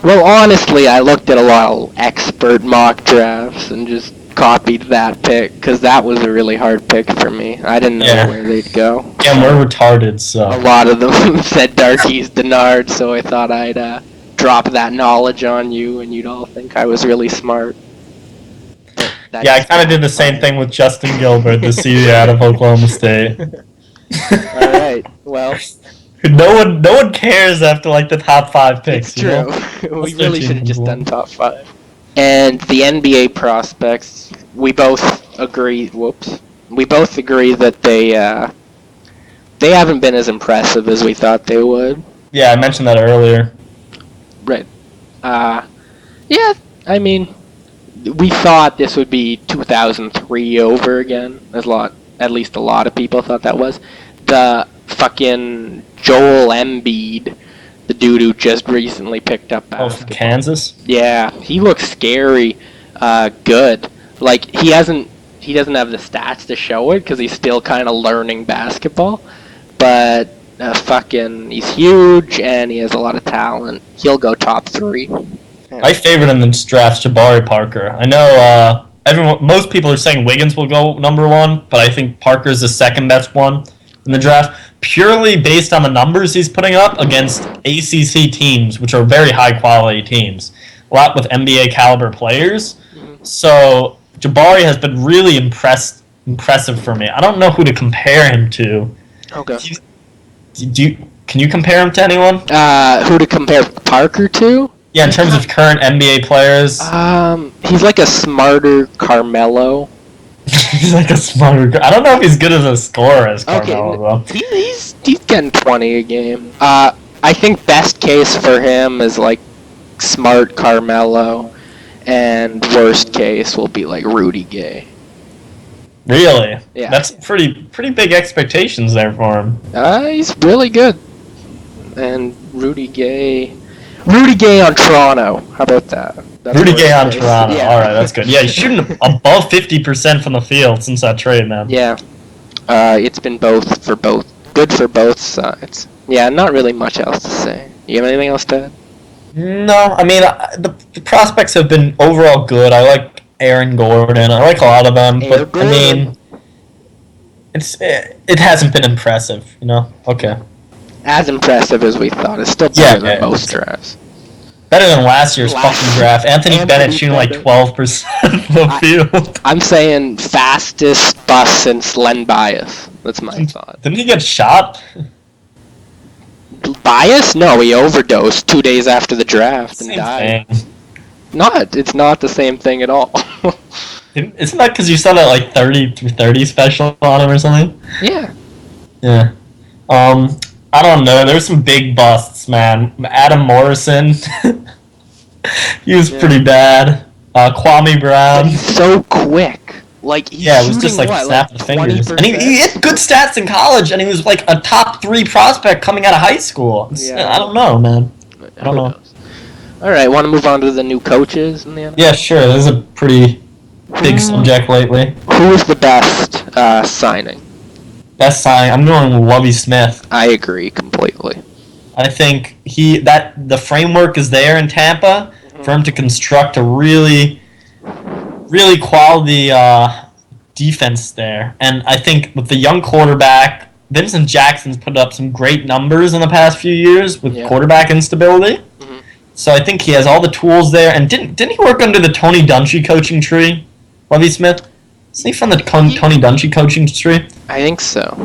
Well, honestly, I looked at a lot of expert mock drafts and just copied that pick because that was a really hard pick for me. I didn't know where they'd go. Yeah, we're retarded, so. A lot of them said Darqueze Dennard, so I thought I'd drop that knowledge on you, and you'd all think I was really smart. Yeah, I kind of did the same thing with Justin Gilbert, the CB out of Oklahoma State. All right, well. No one cares after like the top 5 picks. It's true. You know? We really should have just done top 5. And the NBA prospects, we both agree. We both agree that they haven't been as impressive as we thought they would. Yeah, I mentioned that earlier. Right. Yeah. I mean, we thought this would be 2003 over again. At least a lot of people thought that was. The fucking Joel Embiid, the dude who just recently picked up basketball. From Kansas? Yeah, he looks scary good. Like, he doesn't have the stats to show it because he's still kind of learning basketball. But he's huge and he has a lot of talent. He'll go top 3. Yeah. My favorite in this draft, Jabari Parker. I know most people are saying Wiggins will go number 1, but I think Parker's the second best one in the draft, purely based on the numbers he's putting up against ACC teams, which are very high-quality teams, a lot with NBA caliber players. Mm-hmm. So Jabari has been really impressive for me. I don't know who to compare him to. Okay. Can you compare him to anyone? Who to compare Parker to? Yeah, in terms of current NBA players. He's like a smarter Carmelo. He's like a smarter. I don't know if he's good as a scorer as Carmelo, though. He's getting 20 a game. I think best case for him is like smart Carmelo, and worst case will be like Rudy Gay. Really? Yeah. That's pretty big expectations there for him. He's really good. And Rudy Gay on Toronto. How about that? That's Rudy Gay on case. Toronto. Yeah. All right, that's good. Yeah, he's shooting above 50% from the field since that trade, man. Yeah. It's been good for both sides. Yeah, not really much else to say. You have anything else to add? No, I mean, the prospects have been overall good. I like Aaron Gordon. I like a lot of them, but I mean, it hasn't been impressive, you know? Okay. As impressive as we thought. It's still better than most drafts. Better than last year's fucking draft. Anthony Bennett shooting like 12% of the field. I'm saying fastest bus since Len Bias. That's my thought. Didn't he get shot? bias? No, he overdosed 2 days after the draft and Same died. thing. It's not the same thing at all. Isn't that because you saw that like 30 through 30 special on him or something? Yeah. Yeah. I don't know. There's some big busts, man. Adam Morrison. He was pretty bad. Kwame Brown. But he's so quick. Like, he's Yeah, it was just shooting like what, snapping the fingers. 20%? And he had good stats in college, and he was like a top 3 prospect coming out of high school. Yeah. I don't know, man. I don't know. All right, want to move on to the new coaches in the NFL? Yeah, sure. This is a pretty big subject lately. Who is the best signing? Best sign. I'm going Lovie Smith. I agree completely. I think the framework is there in Tampa for him to construct a really quality defense there. And I think with the young quarterback, Vincent Jackson's put up some great numbers in the past few years with quarterback instability. Mm-hmm. So I think he has all the tools there. And didn't he work under the Tony Dungy coaching tree, Lovie Smith? Isn't he from the Tony Dungy coaching tree? I think so.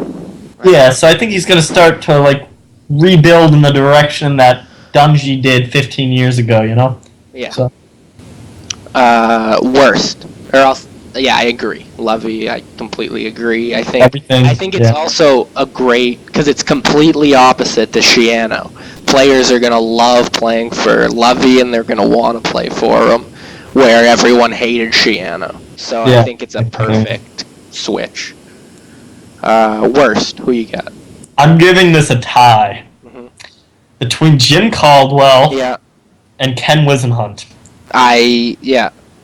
Yeah, so I think he's going to start to like rebuild in the direction that Dungy did 15 years ago, you know? Yeah. So. Worst. Or else, yeah, I agree. Lovey, I completely agree. I think it's also a great, because it's completely opposite to Shiano. Players are going to love playing for Lovey, and they're going to want to play for him, where everyone hated Shiano. So I think it's a perfect switch. Worst, who you got? I'm giving this a tie between Jim Caldwell and Ken Wisenhunt. I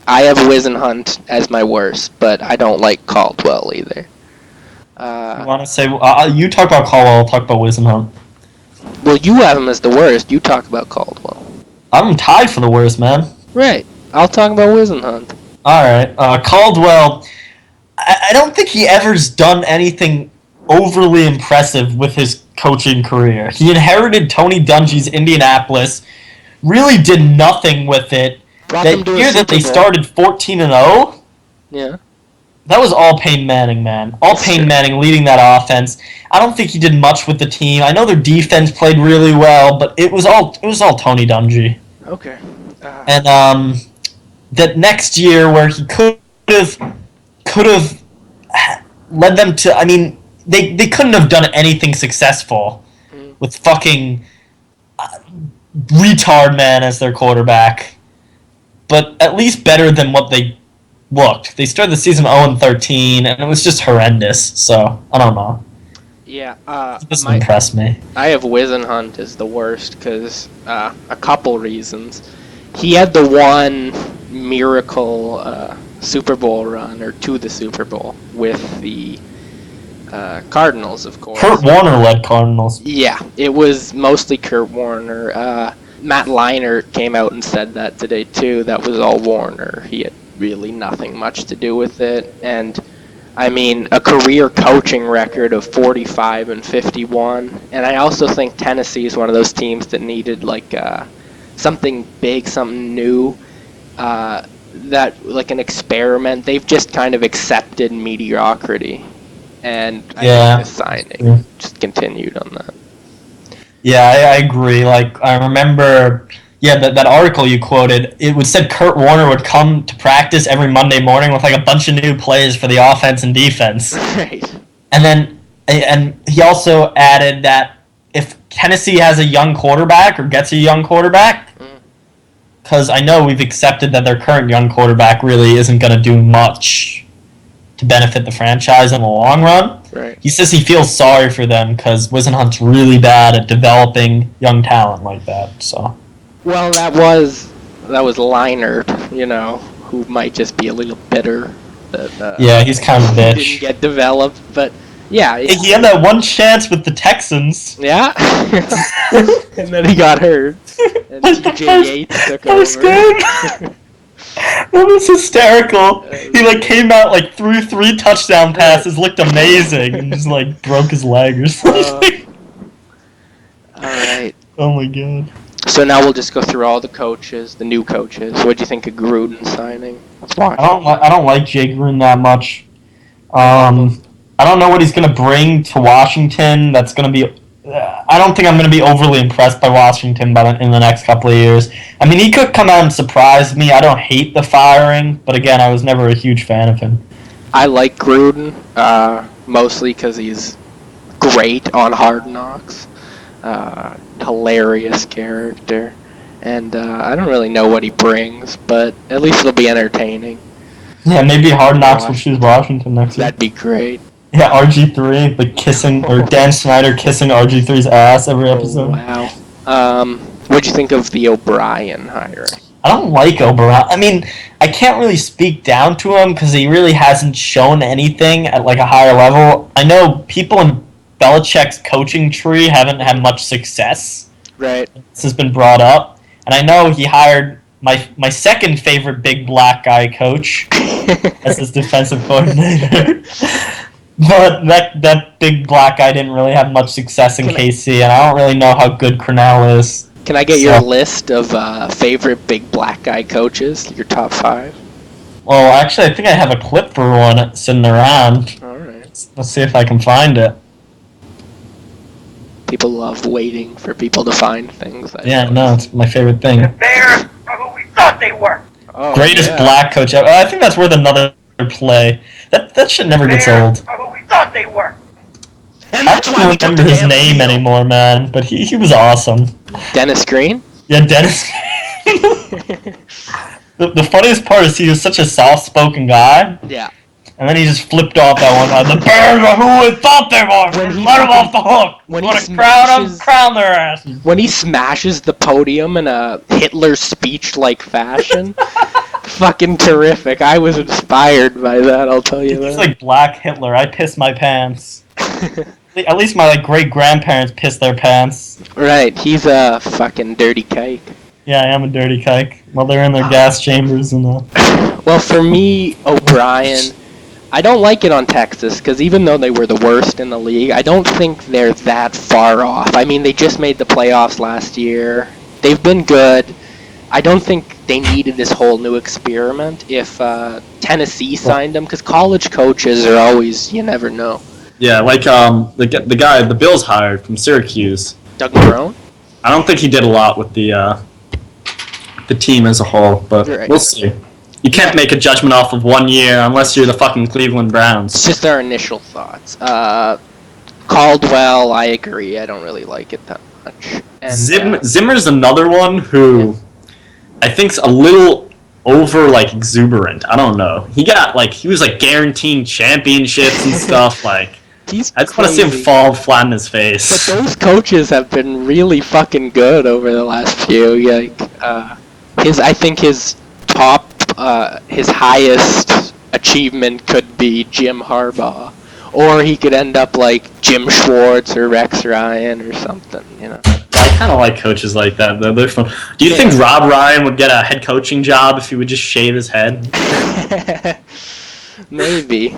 have Wisenhunt as my worst, but I don't like Caldwell either. You want to say you talk about Caldwell, I'll talk about Wisenhunt. Well, you have him as the worst. You talk about Caldwell. I'm tied for the worst, man. Right. I'll talk about Wisenhunt. All right, Caldwell. I don't think he ever's done anything overly impressive with his coaching career. He inherited Tony Dungy's Indianapolis, really did nothing with it. That year that they started 14-0, yeah, that was all Peyton Manning, man. All Peyton Manning leading that offense. I don't think he did much with the team. I know their defense played really well, but it was all Tony Dungy. Okay. And that next year where he could have led them to. I mean, they couldn't have done anything successful with fucking retard man as their quarterback. But at least better than what they looked. They started the season 0-13, and it was just horrendous. So I don't know. Yeah, it doesn't impress me. I have Wisenhunt as the worst because a couple reasons. He had the one miracle Super Bowl run, or to the Super Bowl, with the Cardinals, of course. Kurt Warner-led Cardinals. Yeah, it was mostly Kurt Warner. Matt Leinart came out and said that today, too. That was all Warner. He had really nothing much to do with it. And, I mean, a career coaching record of 45-51. And I also think Tennessee is one of those teams that needed, like, something big, something new, that, like, an experiment. They've just kind of accepted mediocrity. And I think the signing just continued on that. Yeah, I agree. Like, I remember, that article you quoted, it said Kurt Warner would come to practice every Monday morning with, like, a bunch of new plays for the offense and defense. Right. And he also added that if Tennessee has a young quarterback or gets a young quarterback, because I know we've accepted that their current young quarterback really isn't going to do much to benefit the franchise in the long run. Right. He says he feels sorry for them because Wisenhunt's really bad at developing young talent like that. So. Well, that was Leinart, who might just be a little bitter that. He's kind of a bitch. Didn't get developed, but yeah. He had that one chance with the Texans. Yeah. And then he got hurt. And DJ Yates took over. That was hysterical. He came out threw 3 touchdown passes, looked amazing, and just broke his leg or something. All right. Oh my god. So now we'll just go through all the coaches, the new coaches. What do you think of Gruden signing? Let's watch. I don't like Jay Gruden that much. I don't know what he's gonna bring to Washington. That's gonna be I don't think I'm going to be overly impressed by Washington in the next couple of years. I mean, he could come out and surprise me. I don't hate the firing, but again, I was never a huge fan of him. I like Gruden, mostly because he's great on Hard Knocks. Hilarious character. And I don't really know what he brings, but at least it'll be entertaining. Yeah, maybe Hard Knocks will choose Washington next year. That'd be great. Yeah, RG3, like kissing, or Dan Snyder kissing RG3's ass every episode. Wow. What'd you think of the O'Brien hiring? I don't like O'Brien. I mean, I can't really speak down to him because he really hasn't shown anything at like a higher level. I know people in Belichick's coaching tree haven't had much success. Right. This has been brought up. And I know he hired my second favorite big black guy coach as his defensive coordinator. But that big black guy didn't really have much success in KC, and I don't really know how good Cornell is. Can I get your list of favorite big black guy coaches, your top 5? Well, actually, I think I have a clip for one sitting around. All right. Let's see if I can find it. People love waiting for people to find things. Yeah, no, it's my favorite thing. The Bears are who we thought they were. Oh, Greatest black coach ever. I think that's worth another play. That shit never gets old. Are who we thought they were. I don't remember his name anymore, man, but he was awesome. Dennis Green? Yeah, Dennis. The funniest part is he was such a soft-spoken guy. Yeah. And then he just flipped off that one time. The Bears are who we thought they were. Let them off the hook. When Want he to crown them? Crown their asses. When he smashes the podium in a Hitler speech-like fashion, fucking terrific. I was inspired by that, I'll tell you that. He's like Black Hitler. I piss my pants. At least my great-grandparents pissed their pants. Right, he's a fucking dirty kike. Yeah, I am a dirty kike. While they're in their gas chambers and Well, for me, O'Brien, I don't like it on Texas, because even though they were the worst in the league, I don't think they're that far off. I mean, they just made the playoffs last year. They've been good. I don't think they needed this whole new experiment if Tennessee signed them, because college coaches are always, you never know. yeah, like the guy the Bills hired from Syracuse. Doug Marrone? I don't think he did a lot with the team as a whole, but Right. we'll see. You can't make a judgment off of 1 year unless you're the fucking Cleveland Browns. It's just our initial thoughts. Caldwell, I agree. I don't really like it that much. And, Zimmer's another one who I think's a little over exuberant. I don't know. He was guaranteeing championships and stuff. I just want to see him fall flat in his face. But those coaches have been really fucking good over the last few. I think his top, his highest achievement could be Jim Harbaugh, or he could end up like Jim Schwartz or Rex Ryan or something. I kind of like coaches like that, though. They're fun. Do you think Rob Ryan would get a head coaching job if he would just shave his head? Maybe.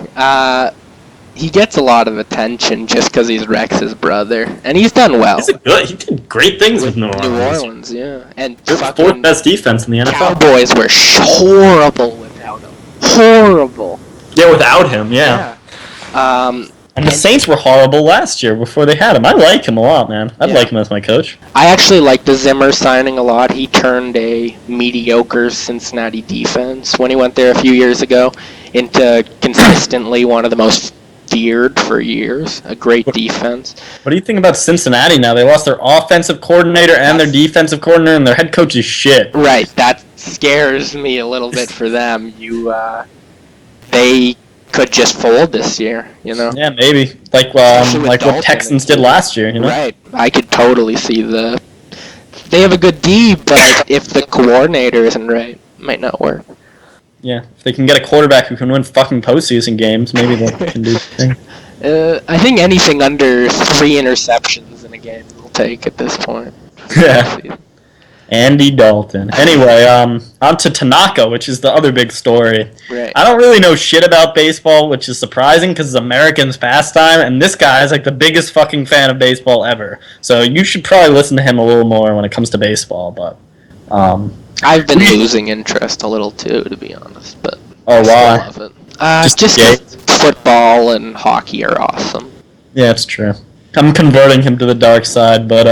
He gets a lot of attention just because he's Rex's brother, and he's done well. He did great things with New Orleans. New Orleans, yeah. And They're the fourth best defense in the NFL. Cowboys were horrible without him. Horrible. Yeah, without him, yeah. And the Saints were horrible last year before they had him. I like him a lot, man. I'd like him as my coach. I actually like the Zimmer signing a lot. He turned a mediocre Cincinnati defense when he went there a few years ago into consistently one of the most feared for years. A great defense. What do you think about Cincinnati now? They lost their offensive coordinator and their defensive coordinator, and their head coach is shit. Right. That scares me a little bit for them. They could just fold this year, Yeah, maybe. Like what Texans did last year, Right. I could totally see they have a good D, but if the coordinator isn't right, it might not work. Yeah, if they can get a quarterback who can win fucking postseason games, maybe they can do the thing. I think anything under 3 interceptions in a game will take at this point. Yeah. Andy Dalton. Anyway, on to Tanaka, which is the other big story. Right. I don't really know shit about baseball, which is surprising because it's Americans' pastime, and this guy is the biggest fucking fan of baseball ever. So you should probably listen to him a little more when it comes to baseball, but... I've been losing interest a little too, to be honest, but why? I still love it. Just football and hockey are awesome. Yeah, it's true. I'm converting him to the dark side, but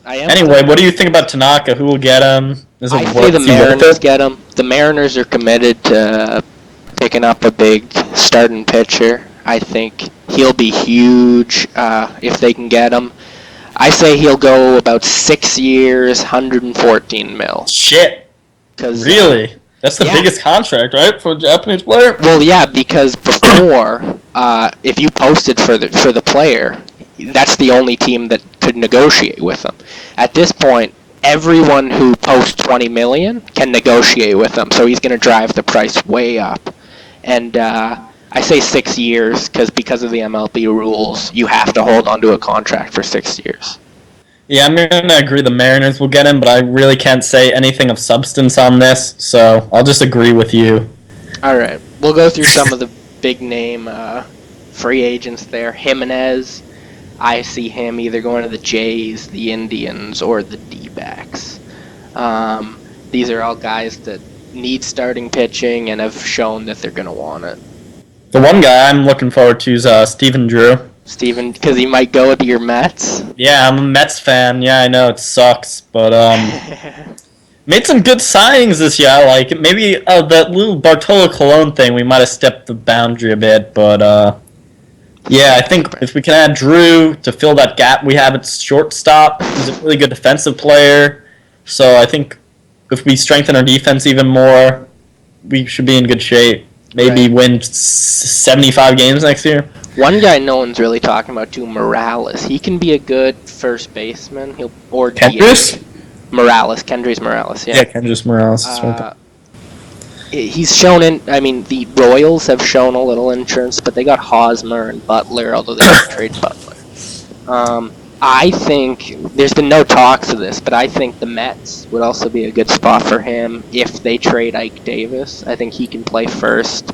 anyway, what do you think about Tanaka? Who will get him? I say the Mariners get him. The Mariners are committed to picking up a big starting pitcher. I think he'll be huge if they can get him. I say he'll go about 6 years, 114 mil. Shit. Really? That's the biggest contract, right, for a Japanese player? Well, yeah, because before, if you posted for the player, that's the only team that could negotiate with them. At this point, everyone who posts 20 million can negotiate with them, so he's going to drive the price way up. And I say 6 years because of the MLB rules, you have to hold onto a contract for 6 years. Yeah, I'm going to agree the Mariners will get him, but I really can't say anything of substance on this, so I'll just agree with you. All right. We'll go through some of the big-name free agents there. Jimenez, I see him either going to the Jays, the Indians, or the D-backs. These are all guys that need starting pitching and have shown that they're going to want it. The one guy I'm looking forward to is Stephen Drew. Steven, because he might go to your Mets? Yeah, I'm a Mets fan. Yeah, I know, it sucks. But, made some good signings this year. Like, maybe that little Bartolo Colon thing, we might have stepped the boundary a bit. But, yeah, I think if we can add Drew to fill that gap we have at shortstop, he's a really good defensive player. So I think if we strengthen our defense even more, we should be in good shape. Maybe win 75 games next year. One guy no one's really talking about too, Morales. He can be a good first baseman. Kendrys? Kendrys Morales, yeah. Yeah, Kendrys Morales. He's shown the Royals have shown a little interest, but they got Hosmer and Butler, although they didn't trade Butler. I think, there's been no talks of this, but I think the Mets would also be a good spot for him if they trade Ike Davis. I think he can play first.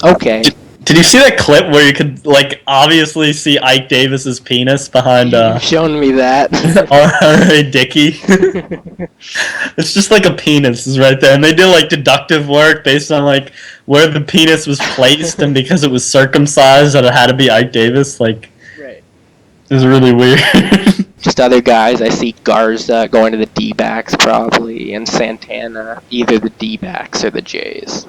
Okay. Did you see that clip where you could, obviously see Ike Davis's penis behind, You've shown me that. R.A. Dickey? It's just like a penis is right there. And they did, deductive work based on, where the penis was placed, and because it was circumcised that it had to be Ike Davis, Right. It was really weird. Just other guys, I see Garza going to the D-backs probably, and Santana, either the D-backs or the Jays.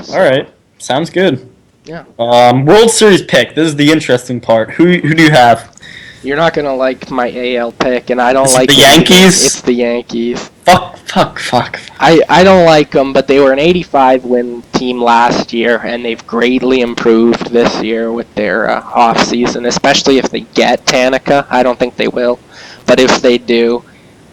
All right. Sounds good. Yeah. World Series pick. This is the interesting part. Who do you have? You're not gonna like my AL pick, and I don't like the Yankees. It's the Yankees. Fuck. I don't like them, but they were an 85-win team last year, and they've greatly improved this year with their off season. Especially if they get Tanaka. I don't think they will, but if they do,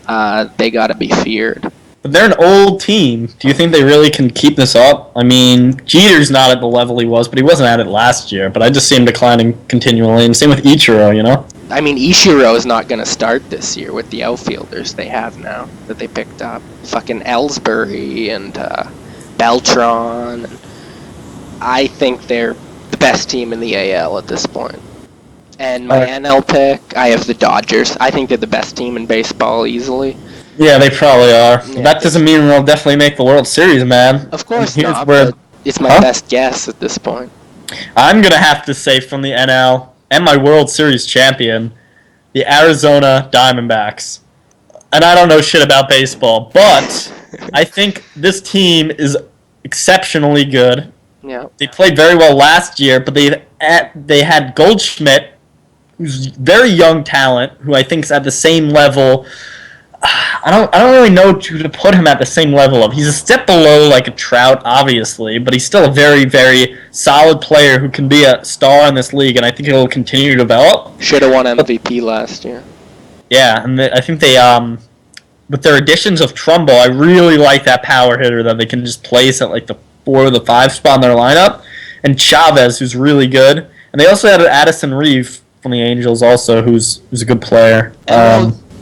they gotta be feared. But they're an old team. Do you think they really can keep this up? I mean, Jeter's not at the level he was, but he wasn't at it last year. But I just see him declining continually, and same with Ichiro, you know? I mean, Ichiro is not going to start this year with the outfielders they have now that they picked up. Fucking Ellsbury and Beltran. I think they're the best team in the AL at this point. And my NL pick, I have the Dodgers. I think they're the best team in baseball easily. Yeah, they probably are. Yeah. That doesn't mean they'll definitely make the World Series, man. Of course not, but it's my best guess at this point. I'm going to have to say from the NL and my World Series champion, the Arizona Diamondbacks. And I don't know shit about baseball, but I think this team is exceptionally good. Yeah. They played very well last year, but they had Goldschmidt, who's very young talent, who I think is at the same level. I don't really know who to put him at the same level of. He's a step below a Trout, obviously, but he's still a very, very solid player who can be a star in this league, and I think he'll continue to develop. Should have won MVP last year. Yeah, and I think they, with their additions of Trumbo, I really like that power hitter that they can just place at the 4 or the 5 spot in their lineup, and Chavez, who's really good, and they also had Addison Reeve from the Angels, also, who's a good player.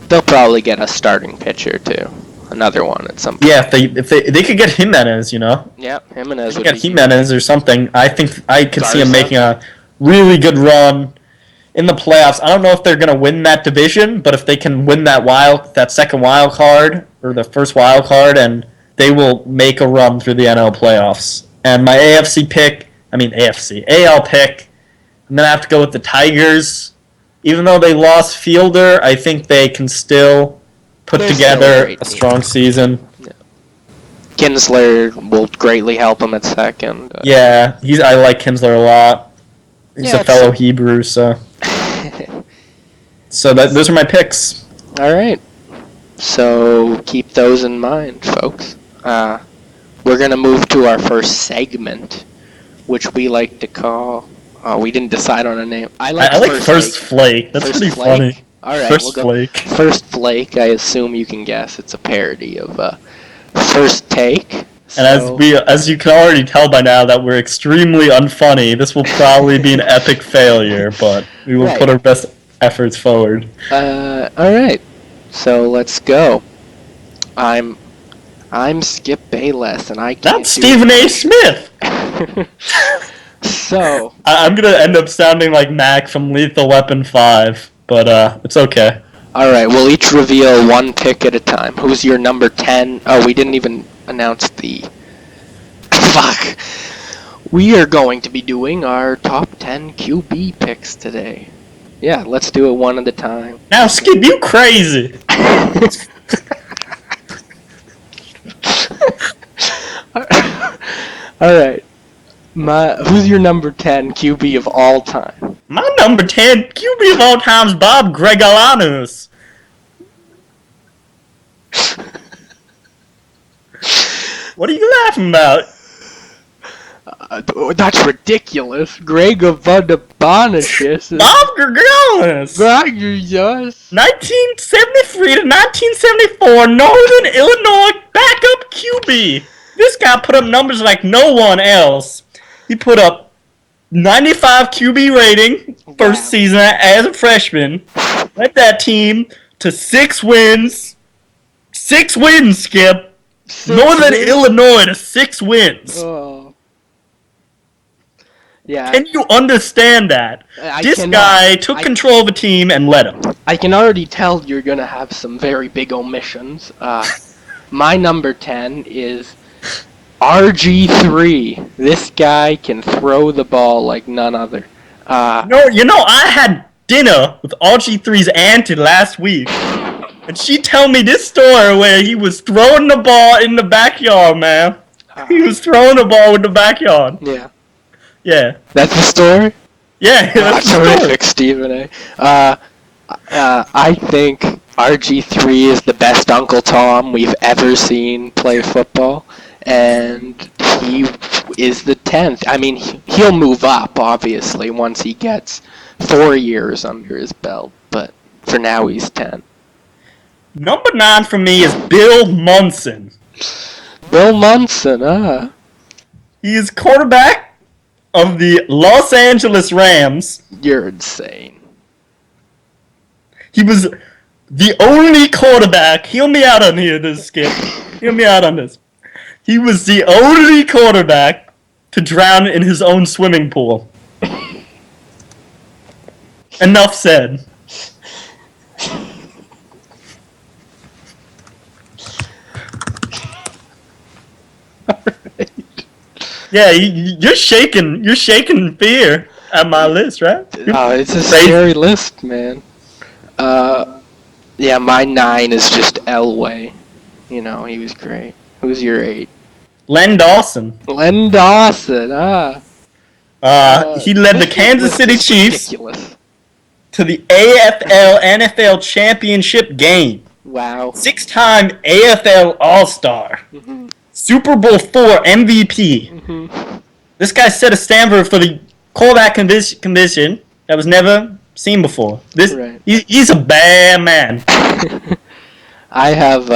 They'll probably get a starting pitcher too, another one at some point. Yeah, if they could get Jimenez, you know. Yeah, Jimenez. Would get Jimenez or something. I think I could see him making a really good run in the playoffs. I don't know if they're gonna win that division, but if they can win that second wild card or the first wild card, and they will make a run through the NL playoffs. And my AL pick, And then I have to go with the Tigers. Even though they lost Fielder, I think they can still put They're together still a a strong season. Yeah. Kinsler will greatly help him at second. Yeah, I like Kinsler a lot. He's a fellow Hebrew, so those are my picks. All right. So keep those in mind, folks. We're going to move to our first segment, which we like to call... we didn't decide on a name. I like First Flake. That's First pretty Flake? funny. All right, First Flake. First Flake, I assume you can guess. It's a parody of First Take. And as you can already tell by now that we're extremely unfunny, this will probably be an epic failure, but we will put our best efforts forward. All right. So let's go. I'm Skip Bayless, and I can't That's Stephen A. Smith! So I'm gonna end up sounding like Mac from Lethal Weapon 5, but it's okay. All right, we'll each reveal one pick at a time. Who's your number 10? Oh, we didn't even announce the... Fuck! We are going to be doing our top 10 QB picks today. Yeah, let's do it one at a time. Now, Skip, you crazy! All right. Who's your number 10 QB of all time? My number 10 QB of all time is Bob Gregorianus. What are you laughing about? That's ridiculous. Greg Abadabonicius. Bob Gregorianus. 1973 to 1974, Northern Illinois backup QB. This guy put up numbers like no one else. He put up 95 QB rating first season as a freshman. Led that team to 6 wins. 6 wins, Skip. Northern Illinois to 6 wins. Oh. Yeah. Can you understand that? This guy took control of a team and led him. I can already tell you're going to have some very big omissions. My number 10 is RG3. This guy can throw the ball like none other. I had dinner with RG3's auntie last week, and she told me this story where he was throwing the ball in the backyard, man. He was throwing the ball in the backyard. Yeah. Yeah. That's the story? Yeah, that's the story. Terrific, Stephen A. I think RG3 is the best Uncle Tom we've ever seen play football. And he is the 10th. I mean, he'll move up, obviously, once he gets 4 years under his belt. But for now, he's 10. Number 9 for me is Bill Munson. Bill Munson, He is quarterback of the Los Angeles Rams. You're insane. He was the only quarterback. Hear me out on here, this Skip. Hear me out on this. He was the only quarterback to drown in his own swimming pool. Enough said. Yeah, you're shaking. You're shaking fear at my list, right? Oh, it's a scary list, man. Yeah, my 9 is just Elway. You know, he was great. Who's your 8? Len Dawson. Len Dawson, He led the Kansas City Chiefs to the AFL NFL Championship game. Wow. 6-time AFL All-Star. Mm-hmm. Super Bowl IV MVP. Mm-hmm. This guy set a standard for the quarterback condition that was never seen before. He's a bad man. I have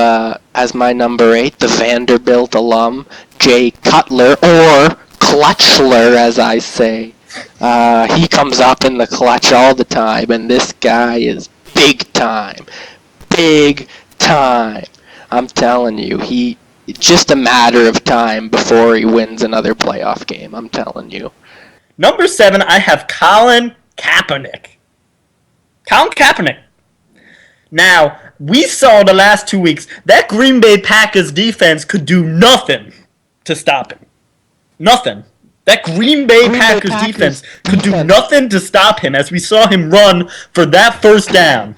as my number 8 the Vanderbilt alum Jay Cutler, or Clutchler as I say. He comes up in the clutch all the time, and this guy is big time. Big time. I'm telling you, it's just a matter of time before he wins another playoff game, I'm telling you. Number 7, I have Colin Kaepernick. Colin Kaepernick. Now, we saw the last 2 weeks that Green Bay Packers defense could do nothing to stop him. Nothing. That Green Bay Packers defense could do nothing to stop him as we saw him run for that first down.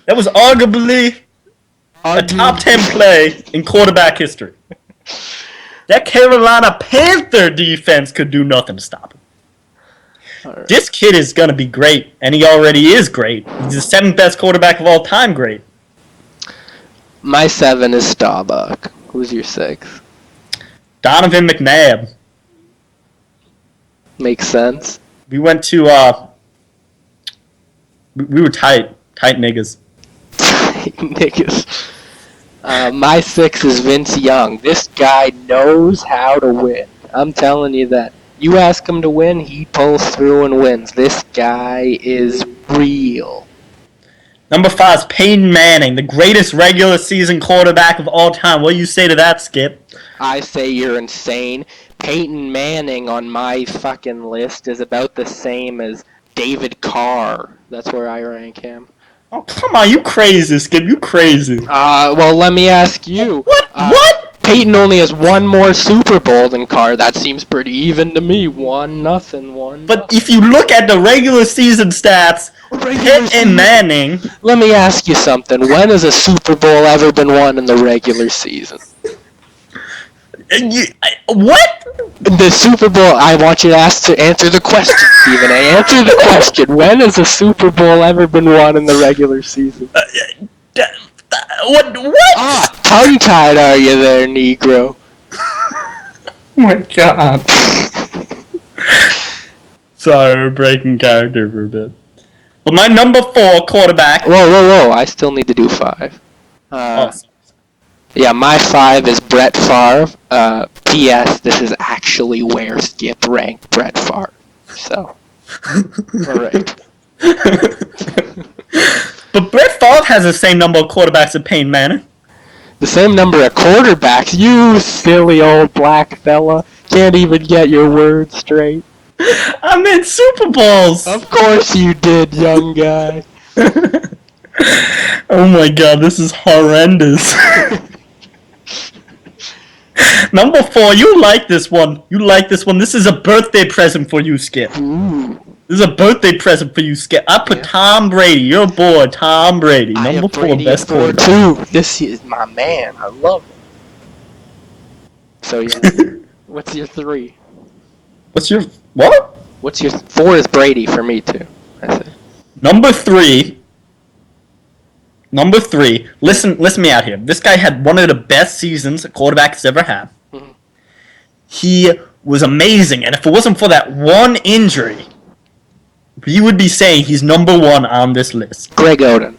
That was arguably a top 10 play in quarterback history. That Carolina Panther defense could do nothing to stop him. Right. This kid is going to be great, and he already is great. He's the 7th best quarterback of all time great. My 7 is Starbuck. Who's your 6? Donovan McNabb. Makes sense. We went to, we were tight niggas. Tight niggas. My 6 is Vince Young. This guy knows how to win. I'm telling you that. You ask him to win, he pulls through and wins. This guy is real. Number 5 is Peyton Manning, the greatest regular season quarterback of all time. What do you say to that, Skip? I say you're insane. Peyton Manning on my fucking list is about the same as David Carr. That's where I rank him. Oh, come on, you crazy, Skip. You crazy. Well, let me ask you. What? Peyton only has one more Super Bowl than Carr. That seems pretty even to me. 1-0. But if you look at the regular season stats, Pitt and Manning... Let me ask you something. When has a Super Bowl ever been won in the regular season? What? The Super Bowl... I want you to answer the question, Stephen A. Answer the question. When has a Super Bowl ever been won in the regular season? What? Tongue-tied are you there, Negro? Oh my god. Sorry, we're breaking character for a bit. But my number 4 quarterback... Whoa. I still need to do 5. Yeah, my 5 is Brett Favre. P.S. This is actually where Skip ranked Brett Favre. So, alright. But Brett Favre has the same number of quarterbacks as Peyton Manning. The same number of quarterbacks? You silly old black fella. Can't even get your words straight. I meant Super Bowls. Of course you did, young guy. Oh my god, this is horrendous. Number 4, you like this one. This is a birthday present for you, Skip. Ooh. This is a birthday present for you, Skip. I put Tom Brady, your boy, Tom Brady. Number 4, best player. This is my man. I love him. So, yeah. What's your 3? What's your... What? What's your... 4 is Brady for me, too. I say. Number 3. Listen me out here. This guy had one of the best seasons a quarterback has ever had. Mm-hmm. He was amazing, and if it wasn't for that one injury, we would be saying he's number 1 on this list. Greg Oden.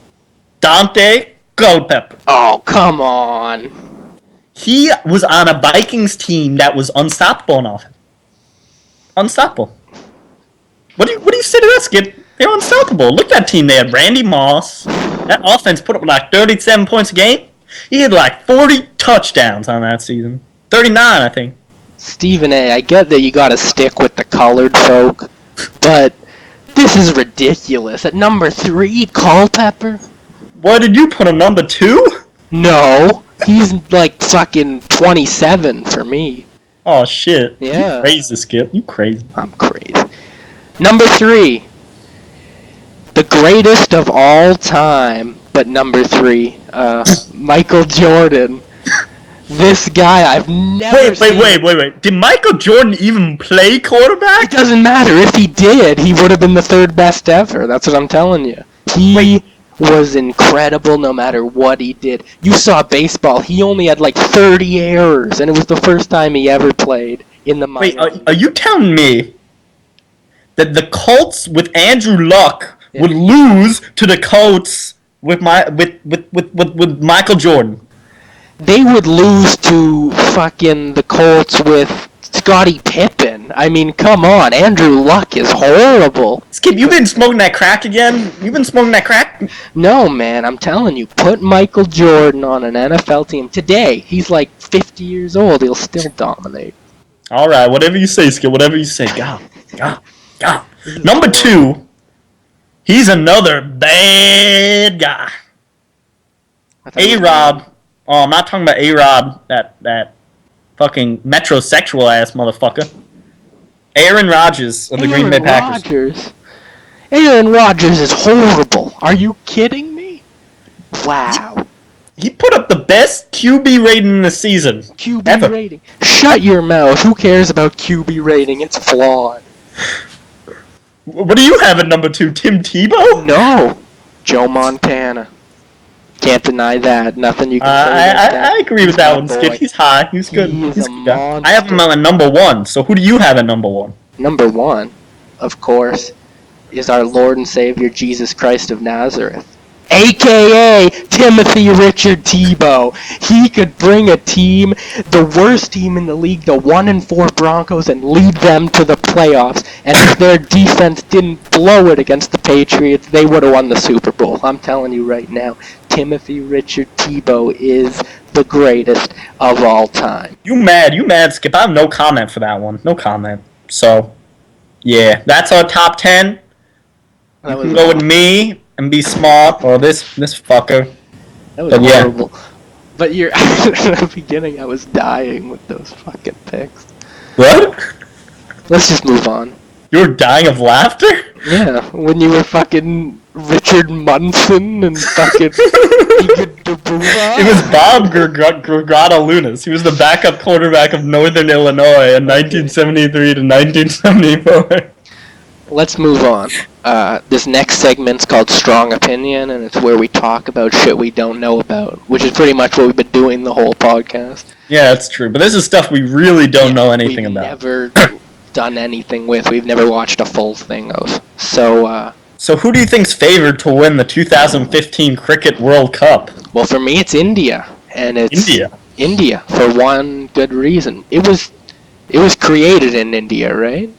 Dante Culpepper. Oh, come on. He was on a Vikings team that was unstoppable on offense. Unstoppable. What do you say to that, Skip? They're unstoppable. Look at that team. They had Randy Moss. That offense put up like 37 points a game. He had like 40 touchdowns on that season. 39, I think. Stephen A., I get that you gotta stick with the colored folk, but this is ridiculous. At number 3, Culpepper? What did you put him, number 2? No. He's like fucking 27 for me. Oh, shit. Yeah. You crazy, Skip. You crazy. I'm crazy. Number 3. The greatest of all time, but number 3. Michael Jordan. This guy I've never seen... Wait. Did Michael Jordan even play quarterback? It doesn't matter. If he did, he would have been the 3rd best ever. That's what I'm telling you. He was incredible no matter what he did. You saw baseball. He only had like 30 errors, and it was the first time he ever played in the minors. Wait, are you telling me that the Colts with Andrew Luck would lose to the Colts with Michael Jordan? They would lose to fucking the Colts with Scottie Pippen. I mean, come on. Andrew Luck is horrible. Skip, you been smoking that crack again? You been smoking that crack? No, man. I'm telling you. Put Michael Jordan on an NFL team today. He's like 50 years old. He'll still dominate. All right. Whatever you say, Skip. Whatever you say. Go. Number 2. He's another bad guy. A-Rob. Oh, I'm not talking about A-Rob, that fucking metrosexual ass motherfucker. Aaron Rodgers of the Green Bay Packers. Aaron Rodgers is horrible. Are you kidding me? Wow. He put up the best QB rating in the season. QB ever. rating. Shut your mouth. Who cares about QB rating? It's flawed. What do you have at number 2? Tim Tebow? No. Joe Montana. Can't deny that. Nothing you can say about that. I agree with that one, Skip. He's high. He's good. He's He's a good guy. monster. I have him at number 1. So who do you have at number 1? Number 1, of course, is our Lord and Savior Jesus Christ of Nazareth. A.K.A. Timothy Richard Tebow. He could bring a team, the worst team in the league, the 1-4 Broncos, and lead them to the playoffs. And if their defense didn't blow it against the Patriots, they would have won the Super Bowl. I'm telling you right now, Timothy Richard Tebow is the greatest of all time. You mad, Skip. I have no comment for that one. No comment. So, yeah, that's our top 10. You can go with me and be smart, or this fucker. That was horrible. But you're at the beginning, I was dying with those fucking picks. What? Let's just move on. You were dying of laughter? Yeah, when you were fucking Richard Munson and fucking Igor Dubuva. It was Bob Lunas. He was the backup quarterback of Northern Illinois in 1973 to 1974. Let's move on. This next segment's called Strong Opinion, and it's where we talk about shit we don't know about, which is pretty much what we've been doing the whole podcast. Yeah, that's true. But this is stuff we really don't know anything about. We've never done anything with. We've never watched a full thing of. So who do you think's favored to win the 2015 Cricket World Cup? Well, for me, it's India, and it's India for one good reason. It was created in India, right?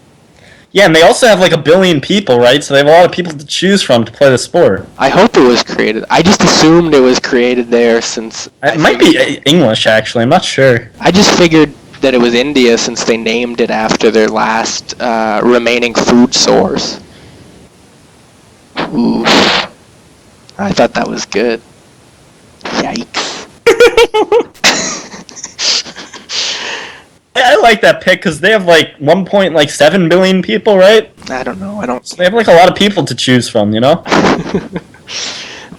Yeah, and they also have like 1 billion people, right? So they have a lot of people to choose from to play the sport. I hope it was created. I just assumed it was created there since... It might be English, actually. I'm not sure. I just figured that it was India since they named it after their last remaining food source. Ooh. I thought that was good. Yikes. I like that pick because they have like 1.7 billion people, right? I don't know. So they have like a lot of people to choose from, you know?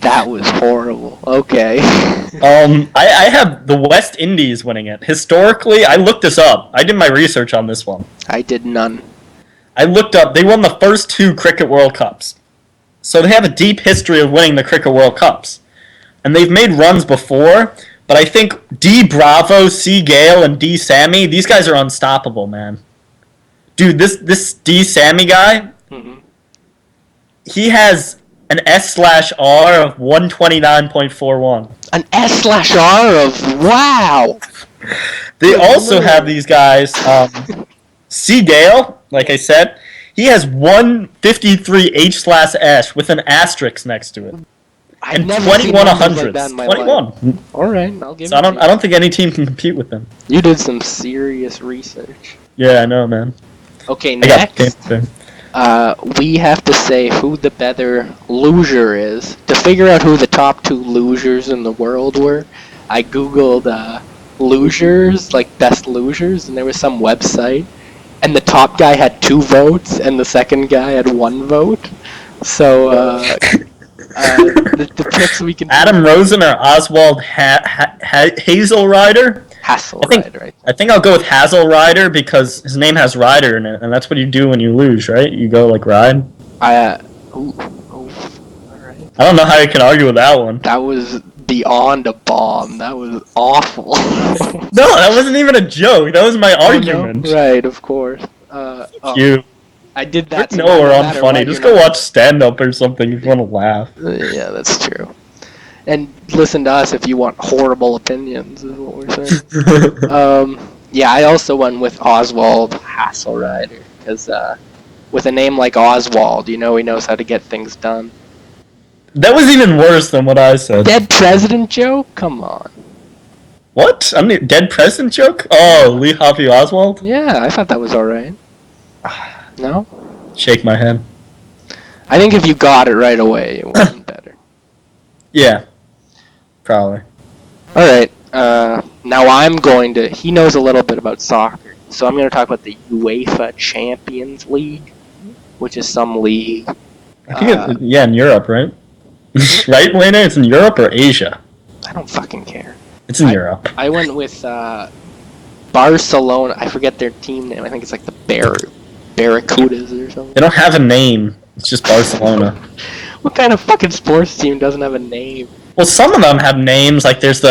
That was horrible. Okay. I have the West Indies winning it. Historically, I looked this up. I did my research on this one. I did none. I looked up. They won the first 2 Cricket World Cups. So they have a deep history of winning the Cricket World Cups. And they've made runs before, but I think D. Bravo, C. Gale, and D. Sammy, these guys are unstoppable, man. Dude, this D. Sammy guy, he has an S/R of 129.41. An S/R of, wow! They also have these guys, C. Gale, like I said, he has 153 H/S with an asterisk next to it. And 21 hundredths. 21. All right, I'll give so I don't think any team can compete with them. You did some serious research. Yeah, I know, man. Okay, next, we have to say who the better loser is. To figure out who the top 2 losers in the world were, I googled losers, like best losers, and there was some website, and the top guy had 2 votes, and the second guy had 1 vote. So, the picks we can... Adam Rosen or Oswald Hazelrider? Hasselrider, I think I'll go with Hazelrider because his name has Rider in it, and that's what you do when you lose, right? You go, like, ride? Alright. I don't know how you can argue with that one. That was beyond a bomb. That was awful. No, that wasn't even a joke. That was my argument. No? Right, of course. You. I did that. No, we're unfunny. Just go watch stand-up or something if you want to laugh. Yeah, that's true. And listen to us if you want horrible opinions, is what we're saying. Yeah, I also went with Oswald Hasselrider, because with a name like Oswald, you know he knows how to get things done. That was even worse than what I said. Dead president joke? Come on. What? Dead president joke? Oh, Lee Harvey Oswald? Yeah, I thought that was alright. No? Shake my head. I think if you got it right away, it wasn't better. Yeah. Probably. Alright, now I'm going to... He knows a little bit about soccer. So I'm going to talk about the UEFA Champions League, which is some league. I think in Europe, right? Right, Lena? It's in Europe or Asia? I don't fucking care. It's in Europe. I went with Barcelona. I forget their team name. I think it's like the Barracudas or something. They don't have a name. It's just Barcelona. What kind of fucking sports team doesn't have a name? Well, some of them have names. Like there's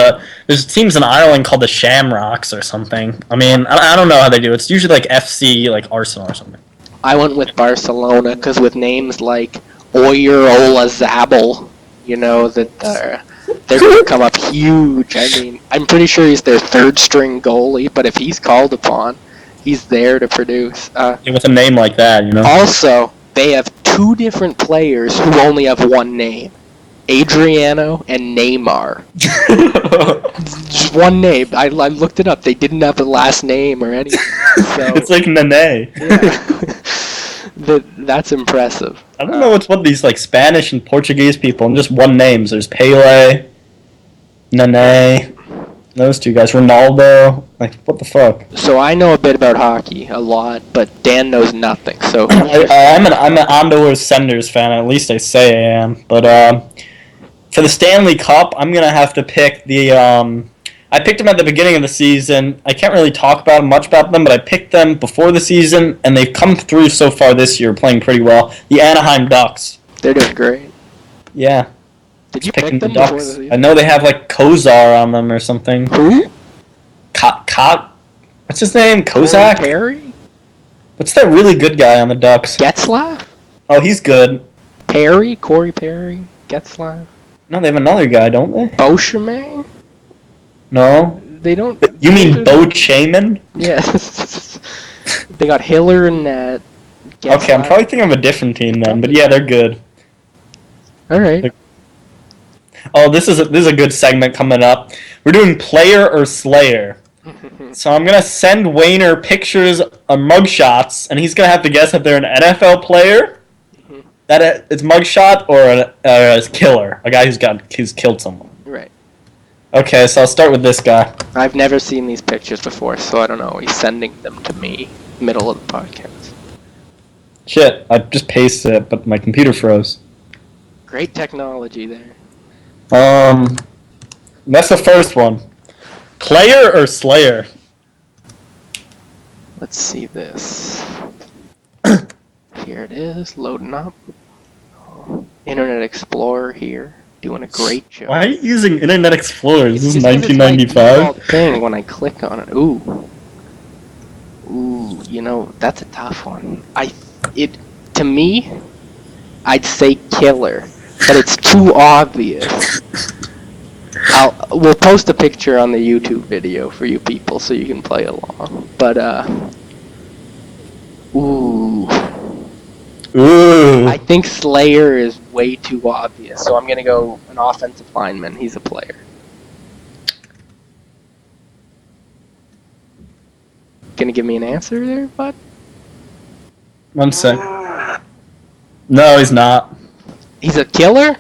teams in Ireland called the Shamrocks or something. I mean, I don't know how they do it. It's usually like FC, like Arsenal or something. I went with Barcelona because with names like Oyarzabal, you know, that they're going to come up huge. I mean, I'm pretty sure he's their third string goalie, but if he's called upon, he's there to produce. With a name like that, you know. Also, they have two different players who only have one name. Adriano and Neymar. Just one name. I looked it up. They didn't have a last name or anything. So, it's like Nene. Yeah. That's impressive. I don't know what's what these like Spanish and Portuguese people and just one names. There's Pele, Nene, those two guys, Ronaldo. Like what the fuck? So I know a bit about hockey, a lot, but Dan knows nothing. So I'm an Andor Senders fan. At least I say I am. But for the Stanley Cup, I'm gonna have to pick the. I picked them at the beginning of the season. I can't really talk much about them, but I picked them before the season, and they've come through so far this year, playing pretty well. The Anaheim Ducks. They're doing great. Yeah. Did you Picking pick them the Ducks. before the season? I know they have like Kozar on them or something. Who? What's his name? Kozak? Perry? What's that really good guy on the Ducks? Getzlaff? Oh, he's good. Perry? Corey Perry? Getzlaff? No, they have another guy, don't they? Beauchemin? No. They don't... You mean Bo Chaman? Yes. They got Hiller and net. Okay, I'm probably thinking of a different team then, but yeah, they're good. Alright. Oh, this is a good segment coming up. We're doing Player or Slayer. So I'm going to send Wayner pictures of mugshots, and he's going to have to guess if they're an NFL player, that it's mugshot, or a killer, a guy who's killed someone. Right. Okay, so I'll start with this guy. I've never seen these pictures before, so I don't know. He's sending them to me, middle of the podcast. Shit, I just pasted it, but my computer froze. Great technology there. That's the first one. Player or Slayer? Let's see this. Here it is, loading up. Internet Explorer here, doing a great job. Why are you using Internet Explorer? This is It's just 'cause it's my 1995. default thing when I click on it. Ooh, you know, that's a tough one. To me, I'd say killer, but it's too obvious. We'll post a picture on the YouTube video for you people so you can play along. But ooh. I think Slayer is way too obvious, so I'm gonna go an offensive lineman. He's a player. Gonna give me an answer there, bud? 1 sec. No, he's not. He's a killer?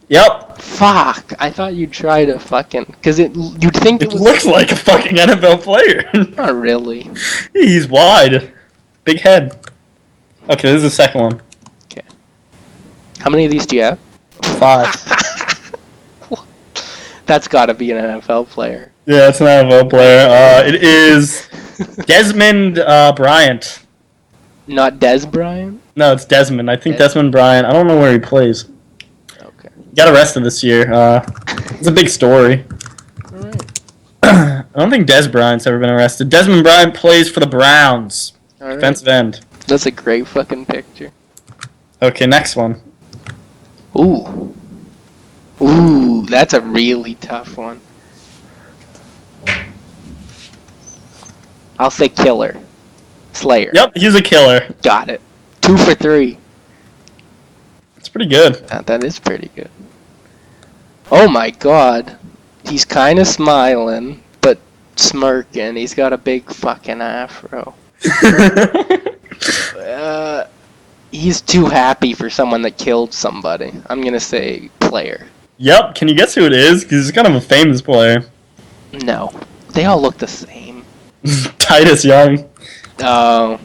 Yep. Fuck! I thought you'd try to fucking... Cause you'd think It it was... looks like a fucking NFL player. Not really. He's wide. Big head. Okay, this is the second one. Okay. How many of these do you have? 5. That's gotta be an NFL player. Yeah, it's an NFL player. It is Desmond Bryant. Not Des Bryant? No, it's Desmond. I think Des- Desmond Bryant. I don't know where he plays. Okay. He got arrested this year. It's a big story. Alright. I don't think Des Bryant's ever been arrested. Desmond Bryant plays for the Browns. Alright. Defensive end. That's a great fucking picture. Okay, next one. Ooh. Ooh, that's a really tough one. I'll say killer. Slayer. Yep, he's a killer. Got it. 2 for 3. It's pretty good. That is pretty good. Oh my god. He's kind of smiling, but smirking. He's got a big fucking afro. He's too happy for someone that killed somebody. I'm gonna say player. Yep, can you guess who it is? Because he's kind of a famous player. No. They all look the same. Titus Young. Oh.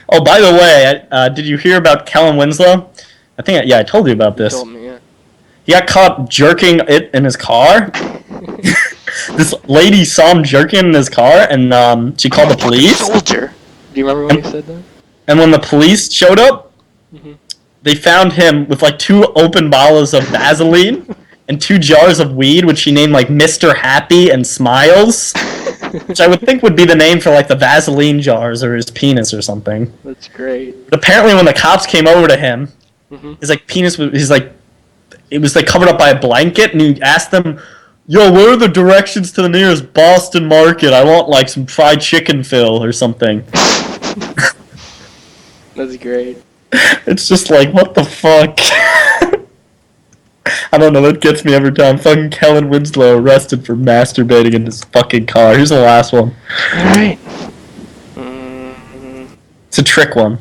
Oh, by the way, did you hear about Kellen Winslow? I told you about this. Told me, yeah. He got caught jerking it in his car. This lady saw him jerking in his car, and she called the police. Soldier. Do you remember when he said that? And when the police showed up, Mhm. they found him with like 2 open bottles of Vaseline and 2 jars of weed, which he named like Mr. Happy and Smiles, which I would think would be the name for like the Vaseline jars or his penis or something. That's great. But apparently, when the cops came over to him, Mhm. his like penis was it was like covered up by a blanket, and he asked them, "Yo, what are the directions to the nearest Boston market? I want like some fried chicken fill or something." That's great. It's just like, what the fuck? I don't know, that gets me every time. Fucking Kellen Winslow arrested for masturbating in his fucking car. Here's the last one. Alright. It's a trick one.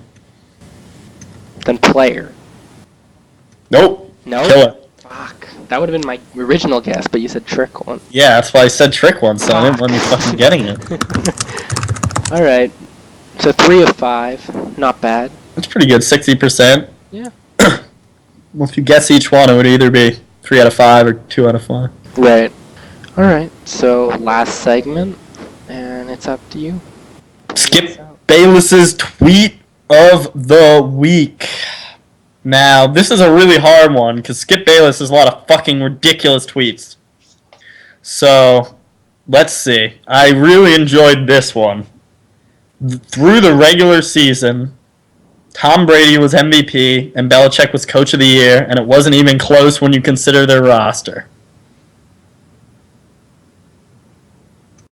Then player. Nope. No? Kill it. Fuck. That would have been my original guess, but you said trick one. Yeah, that's why I said trick one, so I didn't want me fucking getting it. Alright. So 3 of 5. Not bad. That's pretty good, 60%. Yeah. Well, if you guess each one, it would either be 3 out of 5 or 2 out of 5. Right. Alright. So last segment, and it's up to you. Skip Bayless's tweet of the week. Now, this is a really hard one, because Skip Bayless has a lot of fucking ridiculous tweets. So, let's see. I really enjoyed this one. Through the regular season, Tom Brady was MVP, and Belichick was Coach of the Year, and it wasn't even close when you consider their roster.